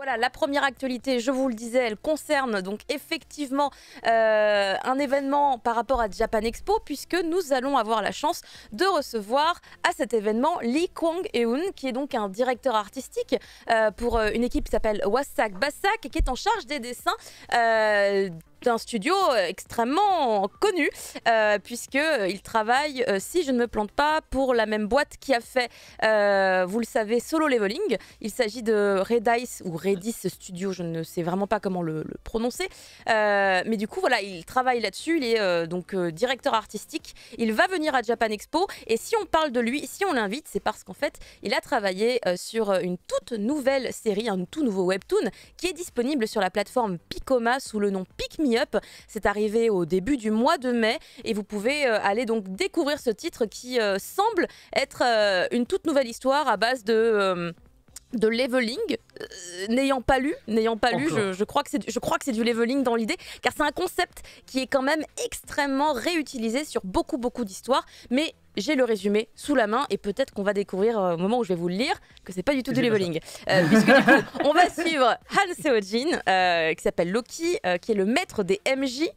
Voilà, la première actualité, je vous le disais, elle concerne donc effectivement un événement par rapport à Japan Expo, puisque nous allons avoir la chance de recevoir à cet événement Lee Kwang-eun, qui est donc un directeur artistique pour une équipe qui s'appelle Wasak Basak et qui est en charge des dessins d'un studio extrêmement connu, puisqu'il travaille, si je ne me plante pas, pour la même boîte qui a fait, vous le savez, Solo Leveling. Il s'agit de Redis ou Redis Studio, je ne sais vraiment pas comment le prononcer. Mais du coup, voilà, il travaille là-dessus. Il est donc directeur artistique. Il va venir à Japan Expo. Et si on parle de lui, si on l'invite, c'est parce qu'en fait, il a travaillé sur une toute nouvelle série, un tout nouveau webtoon qui est disponible sur la plateforme Picoma sous le nom Pick Me Up. C'est arrivé au début du mois de mai et vous pouvez aller donc découvrir ce titre qui semble être une toute nouvelle histoire à base de leveling. N'ayant pas lu, je crois que c'est du leveling dans l'idée, car c'est un concept qui est quand même extrêmement réutilisé sur beaucoup d'histoires, mais j'ai le résumé sous la main et peut-être qu'on va découvrir au moment où je vais vous le lire que c'est pas du tout du leveling, puisque du coup on va suivre Han Seo-jin qui s'appelle Loki, qui est le maître des MJ.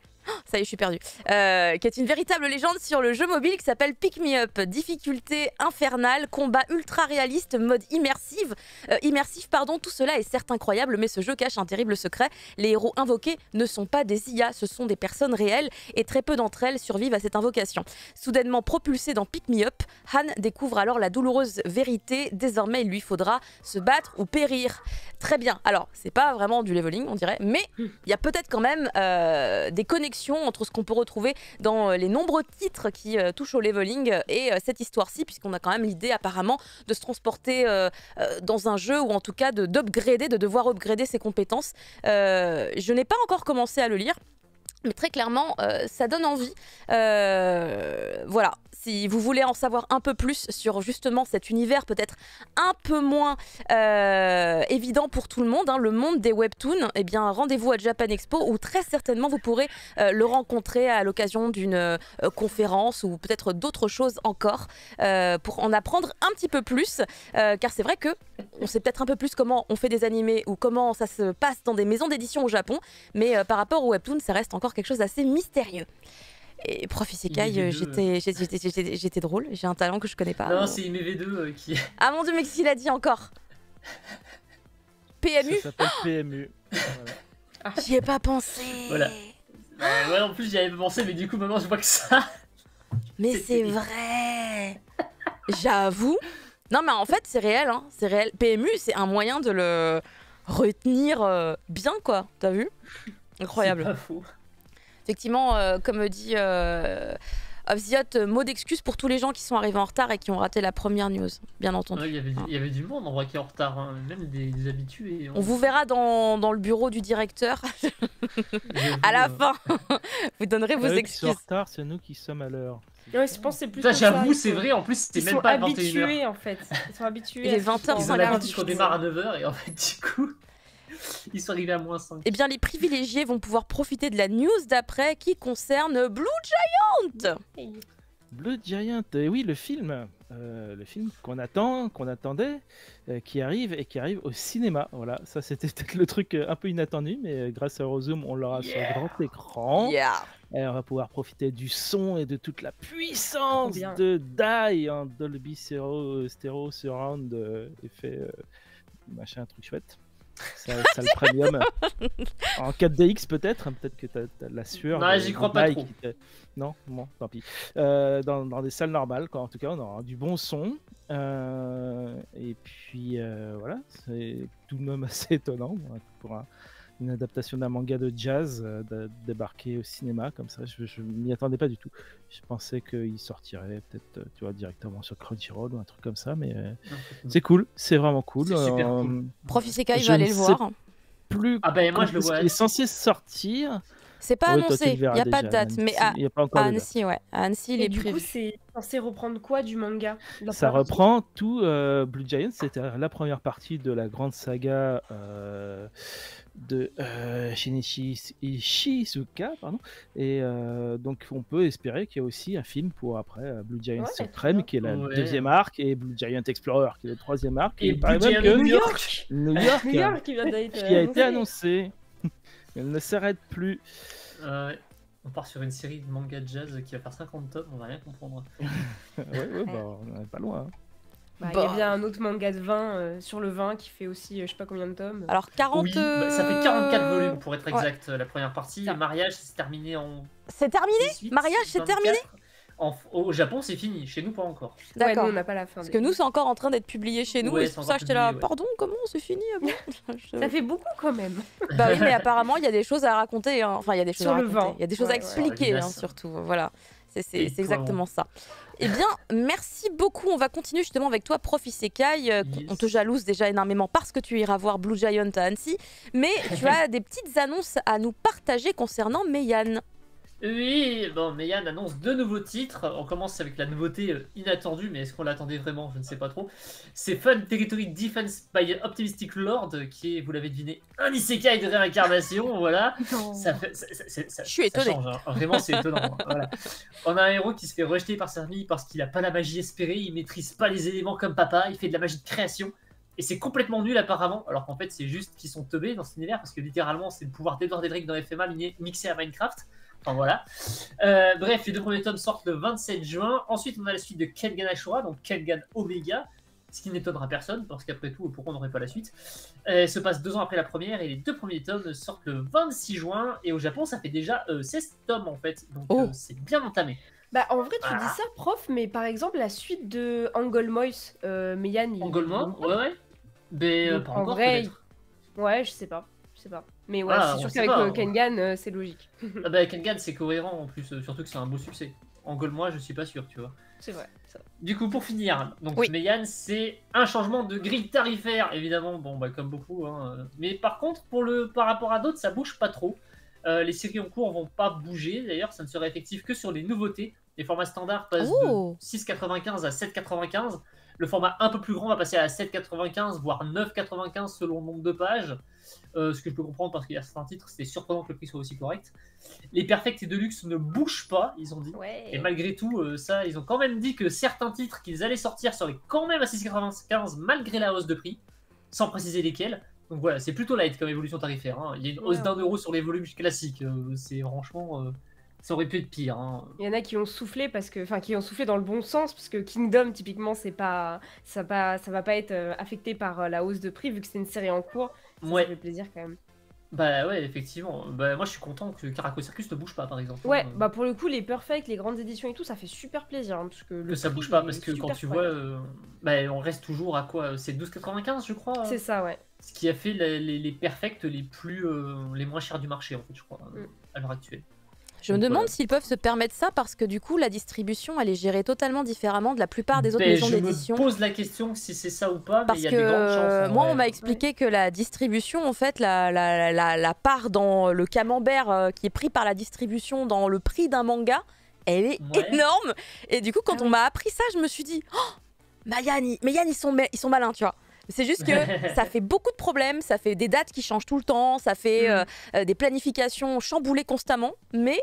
Ça y est, je suis perdue. Qui est une véritable légende sur le jeu mobile qui s'appelle Pick Me Up. Difficulté infernale, combat ultra réaliste, mode immersif, tout cela est certes incroyable, mais ce jeu cache un terrible secret. Les héros invoqués ne sont pas des IA, ce sont des personnes réelles et très peu d'entre elles survivent à cette invocation. Soudainement propulsé dans Pick Me Up, Han découvre alors la douloureuse vérité. Désormais, il lui faudra se battre ou périr. Très bien. Alors, c'est pas vraiment du leveling, on dirait, mais il y a peut-être quand même des connexions entre ce qu'on peut retrouver dans les nombreux titres qui touchent au leveling et cette histoire-ci, puisqu'on a quand même l'idée apparemment de se transporter dans un jeu, ou en tout cas de devoir upgrader ses compétences. Je n'ai pas encore commencé à le lire, mais très clairement, ça donne envie. Voilà, si vous voulez en savoir un peu plus sur justement cet univers peut-être un peu moins évident pour tout le monde, hein, le monde des webtoons, eh bien rendez-vous à Japan Expo où très certainement vous pourrez le rencontrer à l'occasion d'une conférence ou peut-être d'autres choses encore pour en apprendre un petit peu plus, car c'est vrai que on sait peut-être un peu plus comment on fait des animés ou comment ça se passe dans des maisons d'édition au Japon, mais par rapport au webtoon, ça reste encore quelque chose d'assez mystérieux. Et Prof Isekai, j'étais drôle, j'ai un talent que je connais pas. Non, c'est IMV2 qui... Ah mon dieu, mais qu'est-ce qu'il a dit encore? PMU? Ça s'appelle PMU. Voilà. J'y ai pas pensé. Voilà. Ouais, en plus j'y avais pensé, mais du coup maintenant je vois que ça... Mais c'est vrai. J'avoue. Non mais en fait c'est réel, hein. C'est réel. PMU, c'est un moyen de le retenir bien, quoi. T'as vu? Incroyable. C'est pas faux. Effectivement, comme dit Obziot, mot d'excuse pour tous les gens qui sont arrivés en retard et qui ont raté la première news, bien entendu. Ouais, il y avait du monde en vrai qui est en retard, hein. Même des habitués. On vous verra dans le bureau du directeur à la fin. Vous donnerez vos excuses. Qui sont en retard, c'est nous qui sommes à l'heure. Ouais, je pense que c'est plus. Ça, j'avoue, c'est vrai, en plus c'était même pas 21h. Ils sont habitués en fait. Ils sont habitués. Il est 20h05. Ils ont l'habitude qu'on démarre à 9h et en fait, du coup. Ils sont arrivés à -5. Eh bien, les privilégiés vont pouvoir profiter de la news d'après qui concerne Blue Giant. Blue Giant, oui, le film qu'on attendait, qui arrive au cinéma. Voilà, ça c'était peut-être le truc un peu inattendu, mais grâce à Eurozoom, on l'aura sur grand écran. Et on va pouvoir profiter du son et de toute la puissance de DAI en Dolby Stereo Surround, effet machin, truc chouette. Ça le premium en 4DX peut-être que t'as la sueur. Non, j'y crois pas trop. Non, bon, tant pis. Dans des salles normales, quoi. En tout cas, on aura du bon son. Et puis voilà, c'est tout de même assez étonnant pour une adaptation d'un manga de jazz de débarquer au cinéma comme ça. Je m'y attendais pas du tout. Je pensais qu'il sortirait peut-être, tu vois, directement sur Crunchyroll ou un truc comme ça, mais c'est cool, c'est vraiment cool. C'est super cool. Prof Isekai va aller le voir. Plus ah ben moi je le vois. Il est censé sortir. C'est pas annoncé, il n'y a pas de date, mais à Annecy, ouais. À Annecy, il est prévu. Du coup, c'est censé reprendre quoi du manga? Ça reprend tout. Blue Giant, c'était la première partie de la grande saga Shinichi Shizuka, pardon. Et donc on peut espérer qu'il y a aussi un film pour après Blue Giant Ouais, Supreme, très qui est la Ouais. deuxième arc, et Blue Giant Explorer, qui est le troisième arc. Et il paraît Blue même Giant que New York. New York, New York qui vient d'être qui a été annoncé. Elle ne s'arrête plus. Ouais. On part sur une série de manga de jazz qui va faire 50 tomes, on va rien comprendre. Ouais, bah, on n'est pas loin. hein. Bah, il y a bien un autre manga de vin sur le vin qui fait aussi je sais pas combien de tomes. Alors 40. Oui, bah, ça fait 44 volumes pour être ouais. exact, la première partie. Ça. Et mariage, c'est terminé en C'est terminé 18, Mariage, c'est 24. terminé Au Japon, c'est fini. Chez nous, pas encore. Ouais, nous D'accord. on n'a pas la fin. Parce que nous, c'est encore en train d'être publié chez nous, Ouais, et c'est c'est pour encore ça que j'étais là. publié, ouais. Pardon, comment c'est fini ah bon Je- Ça fait beaucoup quand même. Bah oui, mais apparemment, il y a des choses à raconter. hein. Enfin, il y a des choses Sur à le raconter. vin. Il y a des choses à Ouais, ouais. expliquer, Sur la hein, vinasse. surtout. Voilà. C'est Et exactement ça. Eh bien, merci beaucoup. On va continuer justement avec toi, Prof Isekai. Yes. On te jalouse déjà énormément parce que tu iras voir Blue Giant à Annecy. Mais tu as des petites annonces à nous partager concernant Meian. Oui, bon, Meian annonce 2 nouveaux titres. On commence avec la nouveauté inattendue, mais est-ce qu'on l'attendait vraiment? Je ne sais pas trop. C'est Fun Territory Defense by Optimistic Lord, qui est, vous l'avez deviné, un isekai de réincarnation. Voilà. Ça fait, ça Je suis étonnée. change, hein. Vraiment, c'est étonnant. hein. Voilà. On a un héros qui se fait rejeter par sa famille parce qu'il n'a pas la magie espérée, il maîtrise pas les éléments comme papa, il fait de la magie de création. Et c'est complètement nul apparemment, alors qu'en fait c'est juste qu'ils sont teubés dans cet univers, parce que littéralement c'est le pouvoir d'Edward Edric dans FMA mixé à Minecraft. Enfin voilà. Bref, les 2 premiers tomes sortent le 27 juin. Ensuite, on a la suite de Kengan Ashura, donc Kengan Omega, ce qui n'étonnera personne, parce qu'après tout, pourquoi on n'aurait pas la suite? Elle se passe 2 ans après la première, et les 2 premiers tomes sortent le 26 juin. Et au Japon, ça fait déjà 16 tomes en fait, donc Oh. c'est bien entamé. Bah en vrai tu Voilà. dis ça prof, mais par exemple la suite de Angol Mois, Meian il... Angolmois, ouais. Mais Donc, pas en encore vrai, peut-être. Ouais, je sais pas. Mais ouais, Ah, c'est on sûr sait qu'avec pas, hein. Kengan, c'est logique. Ah bah, Kengan c'est cohérent en plus, surtout que c'est un beau succès. Angolmois, je suis pas sûr, tu vois. C'est vrai. Ça. Du coup, pour finir, donc Oui. Meian, c'est un changement de grille tarifaire, évidemment, bon, bah, comme beaucoup. Hein. Mais par contre, par rapport à d'autres, ça bouge pas trop. Les séries en cours vont pas bouger, d'ailleurs, ça ne sera effectif que sur les nouveautés. Les formats standards passent Oh. de 6,95 à 7,95. Le format un peu plus grand va passer à 7,95, voire 9,95 selon le nombre de pages. Ce que je peux comprendre parce qu'il y a certains titres, c'était surprenant que le prix soit aussi correct. Les Perfect et Deluxe ne bougent pas, ils ont dit. Ouais. Et malgré tout, ça, ils ont quand même dit que certains titres qu'ils allaient sortir seraient quand même à 6,95 malgré la hausse de prix, sans préciser lesquels. Donc voilà, c'est plutôt light comme évolution tarifaire. hein. Il y a une hausse Ouais. d'1 € sur les volumes classiques. C'est franchement, ça aurait pu être pire. hein. Il y en a qui ont soufflé qui ont soufflé dans le bon sens parce que Kingdom typiquement ça va pas être affecté par la hausse de prix vu que c'est une série en cours. Ça Ouais, fait plaisir quand même. bah ouais, effectivement. Bah, moi, je suis content que Caraco Circus ne bouge pas, par exemple. Ouais, hein. bah pour le coup les Perfect, les grandes éditions et tout, ça fait super plaisir parce que Que le ça prix, bouge pas, il parce est que quand super tu vois, correct. bah, on reste toujours à quoi? C'est 12,95 je crois. C'est ça, ouais. Ce qui a fait les perfects les moins chers du marché en fait, je crois, à l'heure actuelle. Je me Donc, demande voilà. s'ils peuvent se permettre ça parce que du coup, la distribution, elle est gérée totalement différemment de la plupart des autres Ben, maisons je d'édition. me pose la question si c'est ça ou pas, mais Parce il y a des grandes chances. que en moi, vrai. on m'a expliqué que la distribution, en fait, la part dans le camembert qui est pris par la distribution dans le prix d'un manga, elle est Ouais. énorme. Et du coup, quand Ah on oui. m'a appris ça, je me suis dit, oh, Meian, ils sont malins, tu vois. C'est juste que ça fait beaucoup de problèmes, ça fait des dates qui changent tout le temps, ça fait des planifications chamboulées constamment. Mais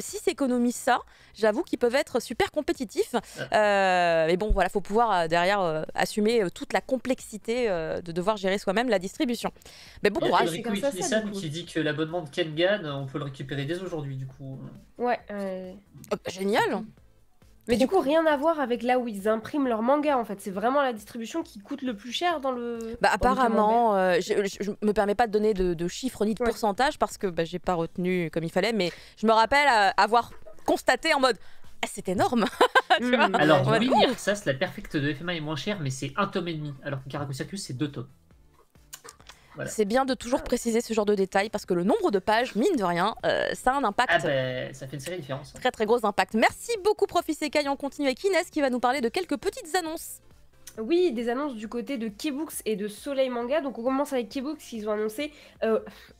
si s'économisent ça, j'avoue qu'ils peuvent être super compétitifs. Mais bon, voilà, faut pouvoir derrière assumer toute la complexité de devoir gérer soi-même la distribution. Mais bon Il y a courage. Enrico c'est comme ça, Ikunisan du coup. qui dit que l'abonnement de Kengan, on peut le récupérer dès aujourd'hui, du coup. Ouais. Génial. Mais du coup, rien à voir avec là où ils impriment leur manga en fait. C'est vraiment la distribution qui coûte le plus cher dans le. Bah, dans le apparemment, je me permets pas de donner de chiffres ni de Ouais. pourcentage parce que j'ai pas retenu comme il fallait, mais je me rappelle avoir constaté en mode ah, c'est énorme. camembert. tu vois. Alors, Ouais. oui, ça, la perfecte de FMA est moins chère, mais c'est 1 tome et demi, alors que Caraco Circus, c'est 2 tomes. Voilà. C'est bien de toujours préciser ce genre de détails parce que le nombre de pages, mine de rien, ça a un impact. Ah ben, ça fait une série différence. Très très gros impact. Merci beaucoup Prof Isekai. On continue avec Inès qui va nous parler de quelques petites annonces. Oui, des annonces du côté de K-Books et de Soleil Manga. Donc on commence avec K-Books, ils ont annoncé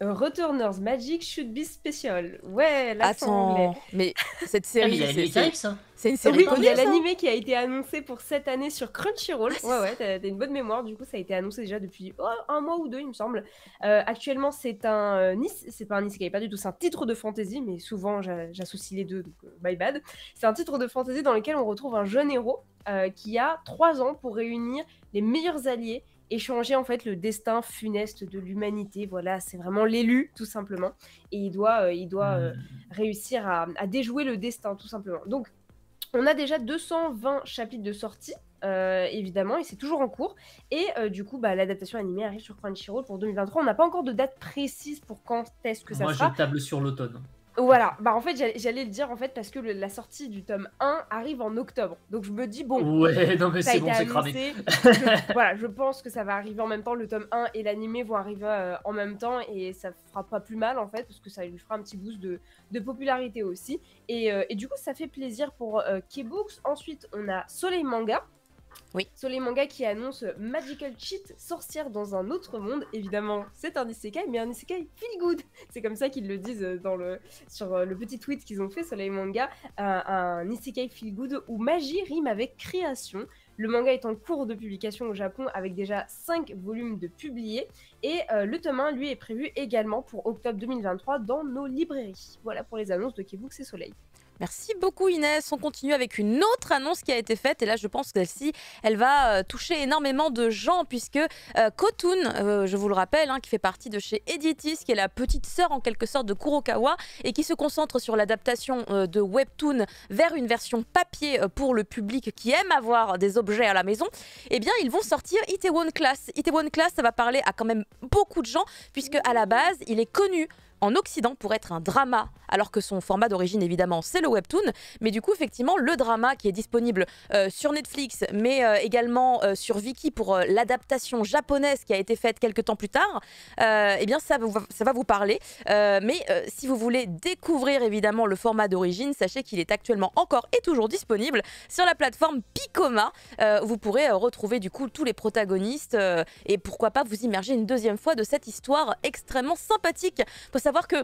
Returners Magic Should Be Special. Ouais, l'accent anglais. Attends, mais cette Ah, série, mais il y a les c'est- mécaniques, ça. C'est une série Oui, connue, il y a ça. l'animé qui a été annoncé pour cette année sur Crunchyroll. Ah, c'est Ouais, t'as une bonne mémoire. Du coup, ça a été annoncé déjà depuis un mois ou deux, il me semble. Actuellement, c'est c'est pas un isekai, pas du tout. C'est un titre de fantasy, mais souvent j'associe les deux, donc my bad. C'est un titre de fantasy dans lequel on retrouve un jeune héros qui a 3 ans pour réunir les meilleurs alliés et changer en fait le destin funeste de l'humanité. Voilà, c'est vraiment l'élu, tout simplement. Et il doit réussir à déjouer le destin, tout simplement. Donc, on a déjà 220 chapitres de sortie, évidemment, et c'est toujours en cours. Et du coup, l'adaptation animée arrive sur Crunchyroll pour 2023. On n'a pas encore de date précise pour quand est-ce que ça Moi, sera. je table sur l'automne. Voilà, en fait, j'allais le dire en fait parce que la sortie du tome 1 arrive en octobre. Donc je me dis, bon, Ouais, non, mais ça a c'est été bon, c'est cramé. annoncé. Voilà, je pense que ça va arriver en même temps. Le tome 1 et l'animé vont arriver en même temps et ça fera pas plus mal en fait parce que ça lui fera un petit boost de popularité aussi. Et du coup, ça fait plaisir pour K-Books. Ensuite, on a Soleil Manga. Oui. Soleil Manga qui annonce Magical Cheat, sorcière dans un autre monde. Évidemment, c'est un isekai, mais un isekai feel good. C'est comme ça qu'ils le disent sur le petit tweet qu'ils ont fait, Soleil Manga. Un isekai feel good où magie rime avec création. Le manga est en cours de publication au Japon avec déjà 5 volumes de publiés. Et le tome 1, lui, est prévu également pour octobre 2023 dans nos librairies. Voilà pour les annonces de K-Books et Soleil. Merci beaucoup Inès. On continue avec une autre annonce qui a été faite et là je pense que celle-ci elle va toucher énormément de gens puisque Kotun, je vous le rappelle, qui fait partie de chez Editis, qui est la petite sœur en quelque sorte de Kurokawa et qui se concentre sur l'adaptation de Webtoon vers une version papier pour le public qui aime avoir des objets à la maison, eh bien ils vont sortir Itaewon Class. Itaewon Class, ça va parler à quand même beaucoup de gens puisque à la base il est connu en Occident pour être un drama, alors que son format d'origine évidemment c'est le webtoon, mais du coup effectivement le drama qui est disponible sur Netflix mais également sur Viki pour l'adaptation japonaise qui a été faite quelques temps plus tard, eh bien ça va vous parler, mais si vous voulez découvrir évidemment le format d'origine, sachez qu'il est actuellement encore et toujours disponible sur la plateforme Picoma, où vous pourrez retrouver du coup tous les protagonistes et pourquoi pas vous immerger une deuxième fois de cette histoire extrêmement sympathique. Faut savoir que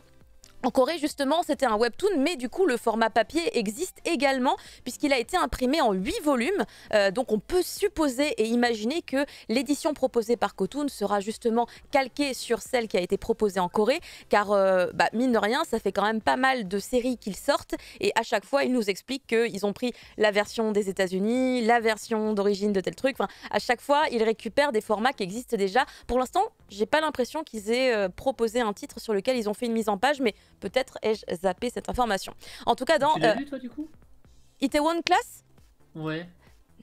en Corée, justement, c'était un webtoon, mais du coup, le format papier existe également, puisqu'il a été imprimé en 8 volumes. Donc, on peut supposer et imaginer que l'édition proposée par Kotun sera justement calquée sur celle qui a été proposée en Corée, car, mine de rien, ça fait quand même pas mal de séries qu'ils sortent, et à chaque fois, ils nous expliquent qu'ils ont pris la version des États-Unis, la version d'origine de tel truc. Enfin, à chaque fois, ils récupèrent des formats qui existent déjà. Pour l'instant, j'ai pas l'impression qu'ils aient proposé un titre sur lequel ils ont fait une mise en page, mais peut-être ai-je zappé cette information. En tout cas, dans Tu l'as lu toi du coup? Itaewon Class. Ouais.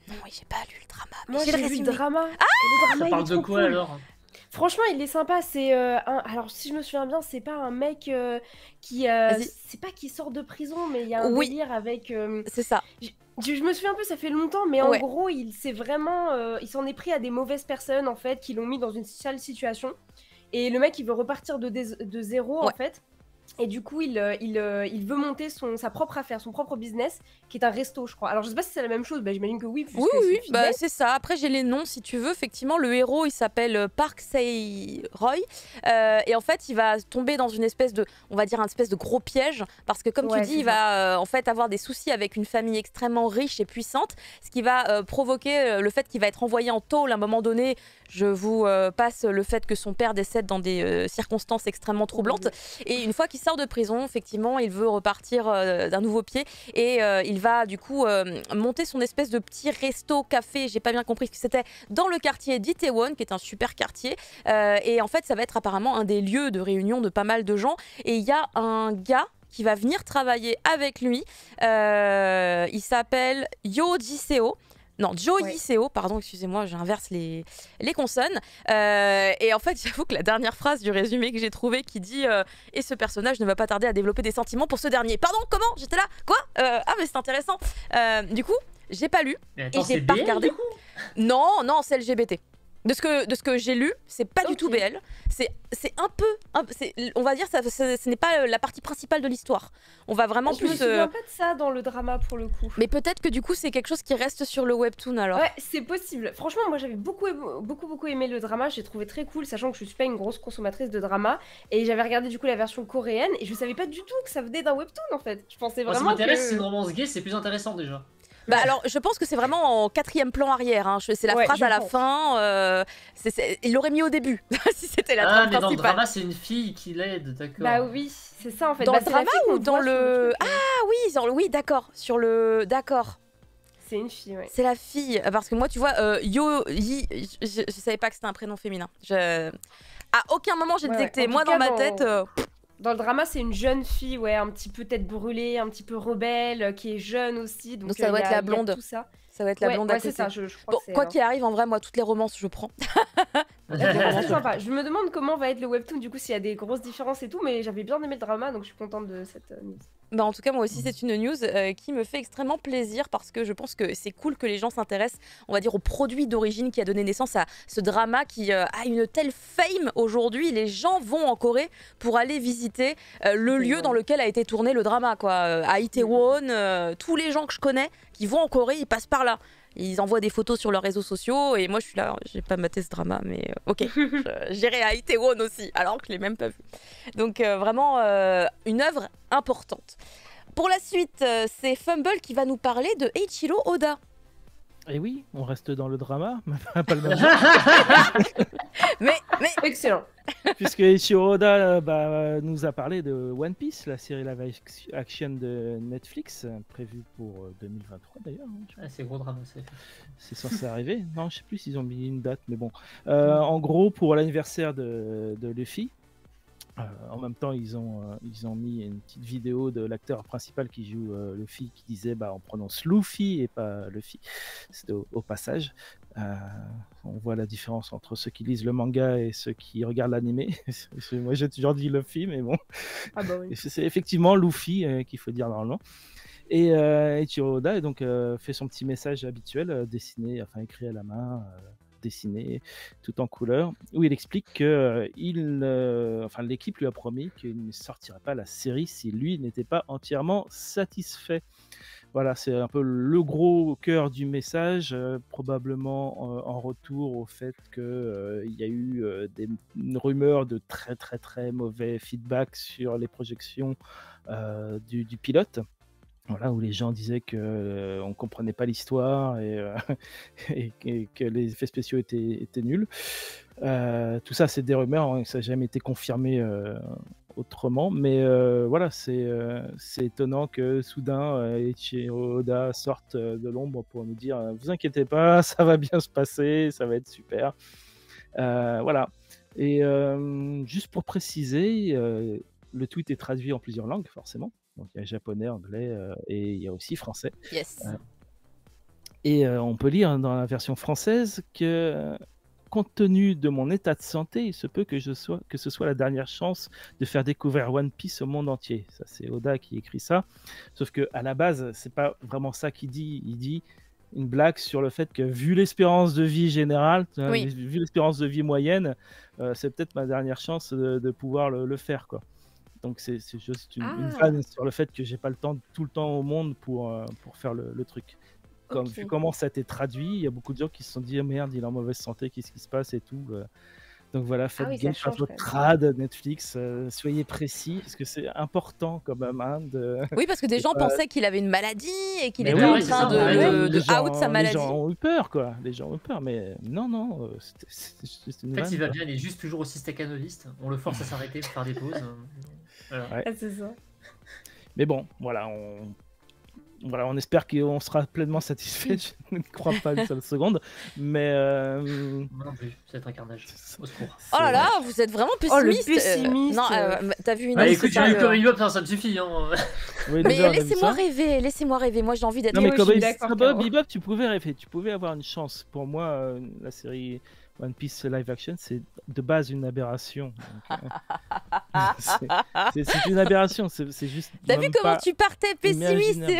Non, oui, j'ai pas lu le drama. Mais Moi, j'ai lu le résumé. drama. Ah, le drama, Ça il parle est de trop quoi cool. alors? Franchement, il est sympa. C'est alors, si je me souviens bien, c'est pas un mec qui, Vas-y. c'est pas qui sort de prison, mais il y a un Oui. délire avec. C'est ça. Je me souviens un peu, ça fait longtemps, mais en Ouais. gros, il s'en est pris à des mauvaises personnes en fait, qui l'ont mis dans une sale situation. Et le mec, il veut repartir de zéro en Ouais. fait. Et du coup, il veut monter sa propre affaire, son propre business, qui est un resto, je crois. Alors, je sais pas si c'est la même chose, j'imagine que oui. puisque Oui, c'est oui, fidèle. c'est ça. Après, j'ai les noms si tu veux. Effectivement, le héros, il s'appelle Park Sei-roy. Et en fait, il va tomber dans une espèce de, on va dire, un espèce de gros piège. Parce que, comme Ouais, tu dis, c'est il va en fait avoir des soucis avec une famille extrêmement riche et puissante. Ce qui va provoquer le fait qu'il va être envoyé en tôle à un moment donné. Je vous passe le fait que son père décède dans des circonstances extrêmement troublantes. Et une fois qu'il sort de prison, effectivement, il veut repartir d'un nouveau pied et il va du coup monter son espèce de petit resto-café. J'ai pas bien compris ce que c'était dans le quartier d'Itaewon, qui est un super quartier. Et en fait, ça va être apparemment un des lieux de réunion de pas mal de gens. Et il y a un gars qui va venir travailler avec lui. Il s'appelle Yo Jiseo. Non, Joe Ouais. Jiseo, pardon, excusez-moi, j'inverse les consonnes. Et en fait, j'avoue que la dernière phrase du résumé que j'ai trouvé qui dit et ce personnage ne va pas tarder à développer des sentiments pour ce dernier. Pardon, comment? J'étais là? Quoi? Ah, mais c'est intéressant. Du coup, j'ai pas lu Mais attends, et j'ai c'est pas BL, regardé. du coup? Non, c'est LGBT. De ce que j'ai lu, c'est pas du tout Ok. BL. C'est un peu, on va dire, ce n'est pas la partie principale de l'histoire. On va vraiment Je me plus. souviens pas de ça dans le drama pour le coup. Mais peut-être que du coup, c'est quelque chose qui reste sur le webtoon alors. Ouais, c'est possible. Franchement, moi j'avais beaucoup aimé le drama, j'ai trouvé très cool, sachant que je suis pas une grosse consommatrice de drama. Et j'avais regardé du coup la version coréenne et je savais pas du tout que ça venait d'un webtoon en fait. Je pensais Moi, ça vraiment m'intéresse, que... c'est une romance gay, c'est plus intéressant déjà. Bah alors, je pense que c'est vraiment en 4e plan arrière. Hein. C'est la Ouais, phrase je à la pense. fin. Il l'aurait mis au début si c'était la Ah, trame mais dans le principale. drama, c'est une fille qui l'aide, d'accord. Bah oui, c'est ça en fait. Dans Bah, le c'est la drama fille qu'on ou dans voit sur le- truc, Oui, d'accord. Sur le, d'accord. C'est une fille, ouais. C'est la fille. Parce que moi, tu vois, je savais pas que c'était un prénom féminin. À aucun moment j'ai Ouais, détecté. ouais. En Moi, tout dans cas, ma tête. Dans le drama, c'est une jeune fille, ouais, un petit peu tête brûlée, un petit peu rebelle, qui est jeune aussi. Donc, Donc ça doit il y être a- la il y a blonde. tout ça. Ça va être la Ouais, blonde ouais, à c'est côté. ça, je crois Bon, que c'est quoi elle, hein. qu'il arrive, en vrai, moi, toutes les romances, je prends. C'est vraiment sympa. Je me demande comment va être le webtoon, du coup, s'il y a des grosses différences et tout, mais j'avais bien aimé le drama, donc je suis contente de cette news. Bah, en tout cas, moi aussi, c'est une news qui me fait extrêmement plaisir parce que je pense que c'est cool que les gens s'intéressent, on va dire, au produit d'origine qui a donné naissance à ce drama qui a une telle fame aujourd'hui. Les gens vont en Corée pour aller visiter le lieu dans lequel a été tourné le drama, quoi. À Itaewon, tous les gens que je connais qui vont en Corée, ils passent par là. Ils envoient des photos sur leurs réseaux sociaux et moi je suis là, j'ai pas maté ce drama, mais ok, j'irai à Itaewon aussi, alors que je l'ai même pas vu. Donc vraiment une œuvre importante. Pour la suite, c'est Fumble qui va nous parler de Eiichiro Oda. Et oui, on reste dans le drama, mais pas le même genre, Mais Excellent. puisque Eiichiro Oda nous a parlé de One Piece, la série live action de Netflix, prévue pour 2023 d'ailleurs. Hein, je crois. Ah, c'est gros drama, c'est. C'est censé arriver. Non, je sais plus s'ils ont mis une date, mais bon. En gros, pour l'anniversaire de Luffy, en même temps, ils ont mis une petite vidéo de l'acteur principal qui joue Luffy qui disait on prononce Luffy et pas Luffy. C'était au passage. On voit la différence entre ceux qui lisent le manga et ceux qui regardent l'animé. Moi, j'ai toujours dit Luffy, mais bon. Ah bah oui. C'est effectivement Luffy qu'il faut dire normalement. Et Eiichiro Oda donc, fait son petit message habituel, dessiné, enfin écrit à la main, dessiné, tout en couleur, où il explique que l'équipe lui a promis qu'il ne sortirait pas la série si lui n'était pas entièrement satisfait. Voilà, c'est un peu le gros cœur du message, probablement en retour au fait qu'il y a eu des rumeurs de très très très mauvais feedback sur les projections du pilote. Voilà, où les gens disaient qu'on ne comprenait pas l'histoire et que les effets spéciaux étaient nuls. Tout ça, c'est des rumeurs, hein, ça n'a jamais été confirmé autrement. Mais voilà, c'est étonnant que soudain, Eiichiro Oda sorte de l'ombre pour nous dire « Vous inquiétez pas, ça va bien se passer, ça va être super ». Voilà. Et juste pour préciser, le tweet est traduit en plusieurs langues, forcément. Donc il y a japonais, anglais et il y a aussi français. yes. Et on peut lire dans la version française que compte tenu de mon état de santé, il se peut que ce soit la dernière chance de faire découvrir One Piece au monde entier. Ça, c'est Oda qui écrit ça. Sauf que à la base, c'est pas vraiment ça qu'il dit. Il dit une blague sur le fait que vu l'espérance de vie générale, Oui. vu l'espérance de vie moyenne, c'est peut-être ma dernière chance de pouvoir le faire, quoi. Donc c'est juste une vanne sur le fait que j'ai pas le temps tout le temps au monde pour faire le truc. Vu comment ça a été traduit, il y a beaucoup de gens qui se sont dit merde, il est en mauvaise santé, qu'est-ce qui se passe et tout. Donc voilà, faites gaffe à votre trad Netflix, soyez précis parce que c'est important quand même. Hein, Oui, parce que des gens pensaient qu'il avait une maladie et qu'il Mais était oui, en c'est train ça, de out sa maladie. Les gens ont eu peur, quoi. Les gens ont eu peur, mais non, c'est une En fait, vanne, il va quoi. bien, il est juste toujours aussi staccanoviste. On le force à s'arrêter pour faire des pauses. Voilà. Ouais. Ah, c'est ça. Mais bon, voilà, on espère qu'on sera pleinement satisfait. Je ne crois pas une seule seconde, mais Moi non plus, c'est un carnage. Au secours. Oh là là, vous êtes vraiment pessimiste. le pessimiste. Non, t'as vu une Bah autre écoute, j'ai salle, lu Cowboy Bebop, ça me suffit. Hein. Oui, Mais déjà, on a vu laissez-moi ça. rêver. Moi, j'ai envie d'être. Non, mais Oui, je suis Cowboy d'accord, Caro. Bebop, tu pouvais rêver, tu pouvais avoir une chance. Pour moi, la série One Piece live action, c'est de base une aberration. Donc, c'est une aberration, c'est juste. T'as vu même comment pas tu partais pessimiste? imaginable.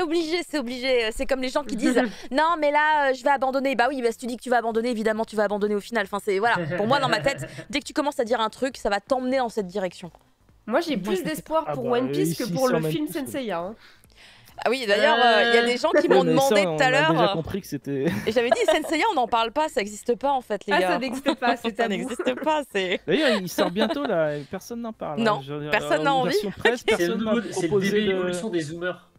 C'est obligé. C'est comme les gens qui disent non, mais là, je vais abandonner. Bah oui, bah, si tu dis que tu vas abandonner, évidemment, tu vas abandonner au final. Enfin, c'est voilà. Pour moi, dans ma tête, dès que tu commences à dire un truc, ça va t'emmener dans cette direction. Moi, j'ai Moi, plus ça me fait d'espoir Ah pour bah, One Piece que ici, pour ça le m'aime film plus, Senseiya. Hein. Ah oui, d'ailleurs, il y a des gens qui Ouais, m'ont mais ça, demandé tout à on a déjà l'heure. compris que c'était. Et j'avais dit Senseiya, on n'en parle pas, ça n'existe pas en fait, les Ah, gars. ça n'existe pas, c'est Ça tabou. n'existe pas, c'est. D'ailleurs, il sort bientôt là, et personne n'en parle. Non, hein. Je veux dire, personne n'a en envie. version presse, C'est le, personne m'a nouveau- c'est le proposé début de. évolution des zoomers.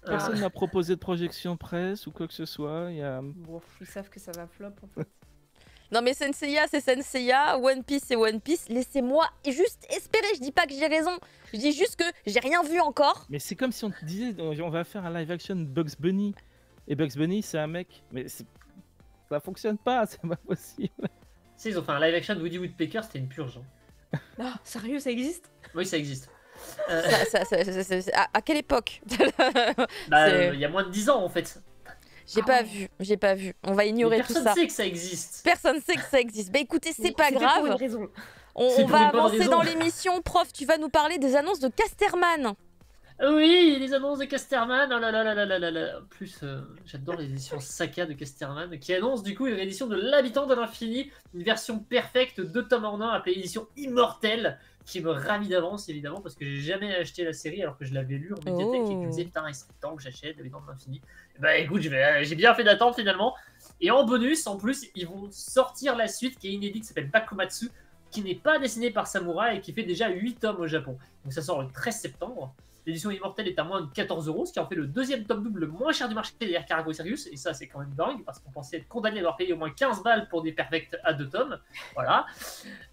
Personne n'a proposé de projection presse ou quoi que ce soit. Il y a... Bon, ils savent que ça va flop en fait. Non mais Senseiya, c'est Senseiya, One Piece, c'est One Piece. Laissez-moi juste espérer, je dis pas que j'ai raison, je dis juste que j'ai rien vu encore. Mais c'est comme si on te disait on va faire un live action Bugs Bunny. Et Bugs Bunny, c'est un mec. Mais ça fonctionne pas, c'est pas possible. Tu sais, ils ont fait un live action de Woody Woodpecker, c'était une purge. Hein. Ah, sérieux, ça existe? Oui, ça existe. À quelle époque? Bah, C'est- il y a moins de 10 ans en fait. J'ai Ah pas ouais. vu, j'ai pas vu. On va Mais ignorer tout personne ça. sait que ça existe. Personne sait que ça existe. Bah écoutez, c'est Mais pas c'était pour une grave. raison. C'est On pour va une bonne avancer raison. dans l'émission. Prof, tu vas nous parler des annonces de Casterman. Oui, les annonces de Casterman, oh là là là là là là là. En plus, j'adore les éditions Saka de Casterman, qui annonce du coup une réédition de l'Habitant de l'Infini, une version perfecte de Tom en un appelée édition immortelle, qui me ravit d'avance évidemment, parce que j'ai jamais acheté la série alors que je l'avais lu en médiathèque et que je me disais putain, il serait temps que j'achète l'Habitant de l'Infini. Et bah écoute, j'ai bien fait d'attendre finalement. Et en bonus, en plus, ils vont sortir la suite qui est inédite, qui s'appelle Bakumatsu, qui n'est pas dessinée par Samurai et qui fait déjà 8 tomes au Japon. Donc ça sort le 13 septembre. L'édition immortelle est à moins de 14 €, ce qui en fait le deuxième tome double le moins cher du marché derrière Caraco et Sirius. Et ça, c'est quand même dingue parce qu'on pensait être condamné à avoir payé au moins 15 balles pour des perfects à 2 tomes. Voilà.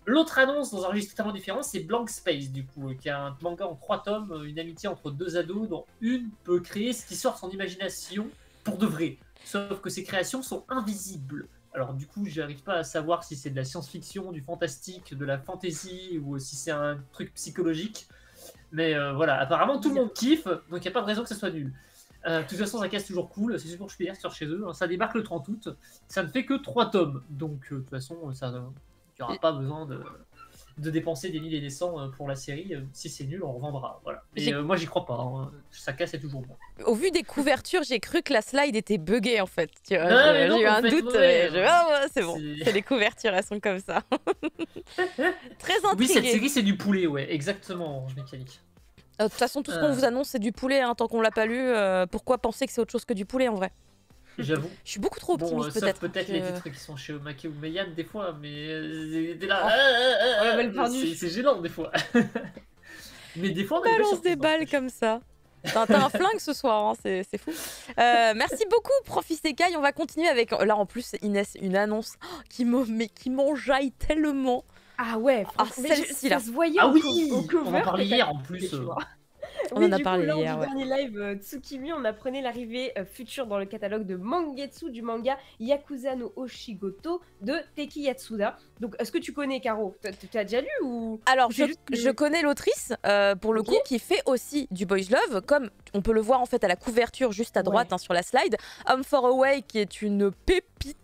L'autre annonce dans un registre totalement différent, c'est Blank Space, du coup, qui est un manga en 3 tomes, une amitié entre deux ados dont une peut créer ce qui sort de son imagination pour de vrai. Sauf que ces créations sont invisibles. Alors du coup, j'arrive pas à savoir si c'est de la science-fiction, du fantastique, de la fantasy ou si c'est un truc psychologique. Mais voilà, apparemment tout le monde kiffe, donc il n'y a pas de raison que ça soit nul. De toute façon, ça casse toujours cool, c'est super choupière sur chez eux. Ça débarque le 30 août, ça ne fait que 3 tomes. Donc de toute façon, il n'y aura pas besoin de dépenser des milliers et des cents pour la série. Si c'est nul, on revendra. Voilà. Et moi, j'y crois pas. Hein. Ça casse, c'est toujours bon. Au vu des couvertures, j'ai cru que la slide était buggée en fait. Tu vois, Ah, mais non, j'ai eu en un fait, doute. ouais, Ah ouais, c'est bon. c'est- C'est les couvertures, elles sont comme ça. Très Oui, cette intriguée. série, c'est du poulet, ouais, exactement, Orange Mécanique. De toute façon, tout ce qu'on vous annonce, c'est du poulet. Hein, tant qu'on l'a pas lu, pourquoi penser que c'est autre chose que du poulet en vrai? J'avoue. Je suis beaucoup trop Bon, optimiste sauf peut-être. peut-être Je- les titres qui sont chez Omake ou Meian des fois, mais t'es là. on l'a mal perdu. C'est gênant des fois. Mais des fois, on a Balance surprises, des balles n'empêche. comme ça. T'as un flingue ce soir, hein, c'est fou. Merci beaucoup, Prof Isekai. On va continuer avec. Là, en plus, Inès, une annonce qui m'enjaille tellement. Ah ouais, Ah, franchement, mais celle-ci, là. ça se voyait Ah au oui, au cover, on en parlait et t'as- hier en plus. tu vois. On Oui, en a du parlé coup, lors hier, du ouais. dernier live Tsukimi, on apprenait l'arrivée future dans le catalogue de Mangetsu du manga Yakuza no Oshigoto de Teki Yatsuda. Donc, est-ce que tu connais, Caro? Tu as déjà lu ou... Alors, ou c'est juste que- je connais l'autrice, pour le Ok. coup, qui fait aussi du boys love, comme on peut le voir en fait à la couverture juste à droite Ouais. hein, sur la slide. Home for Away, qui est une pépite.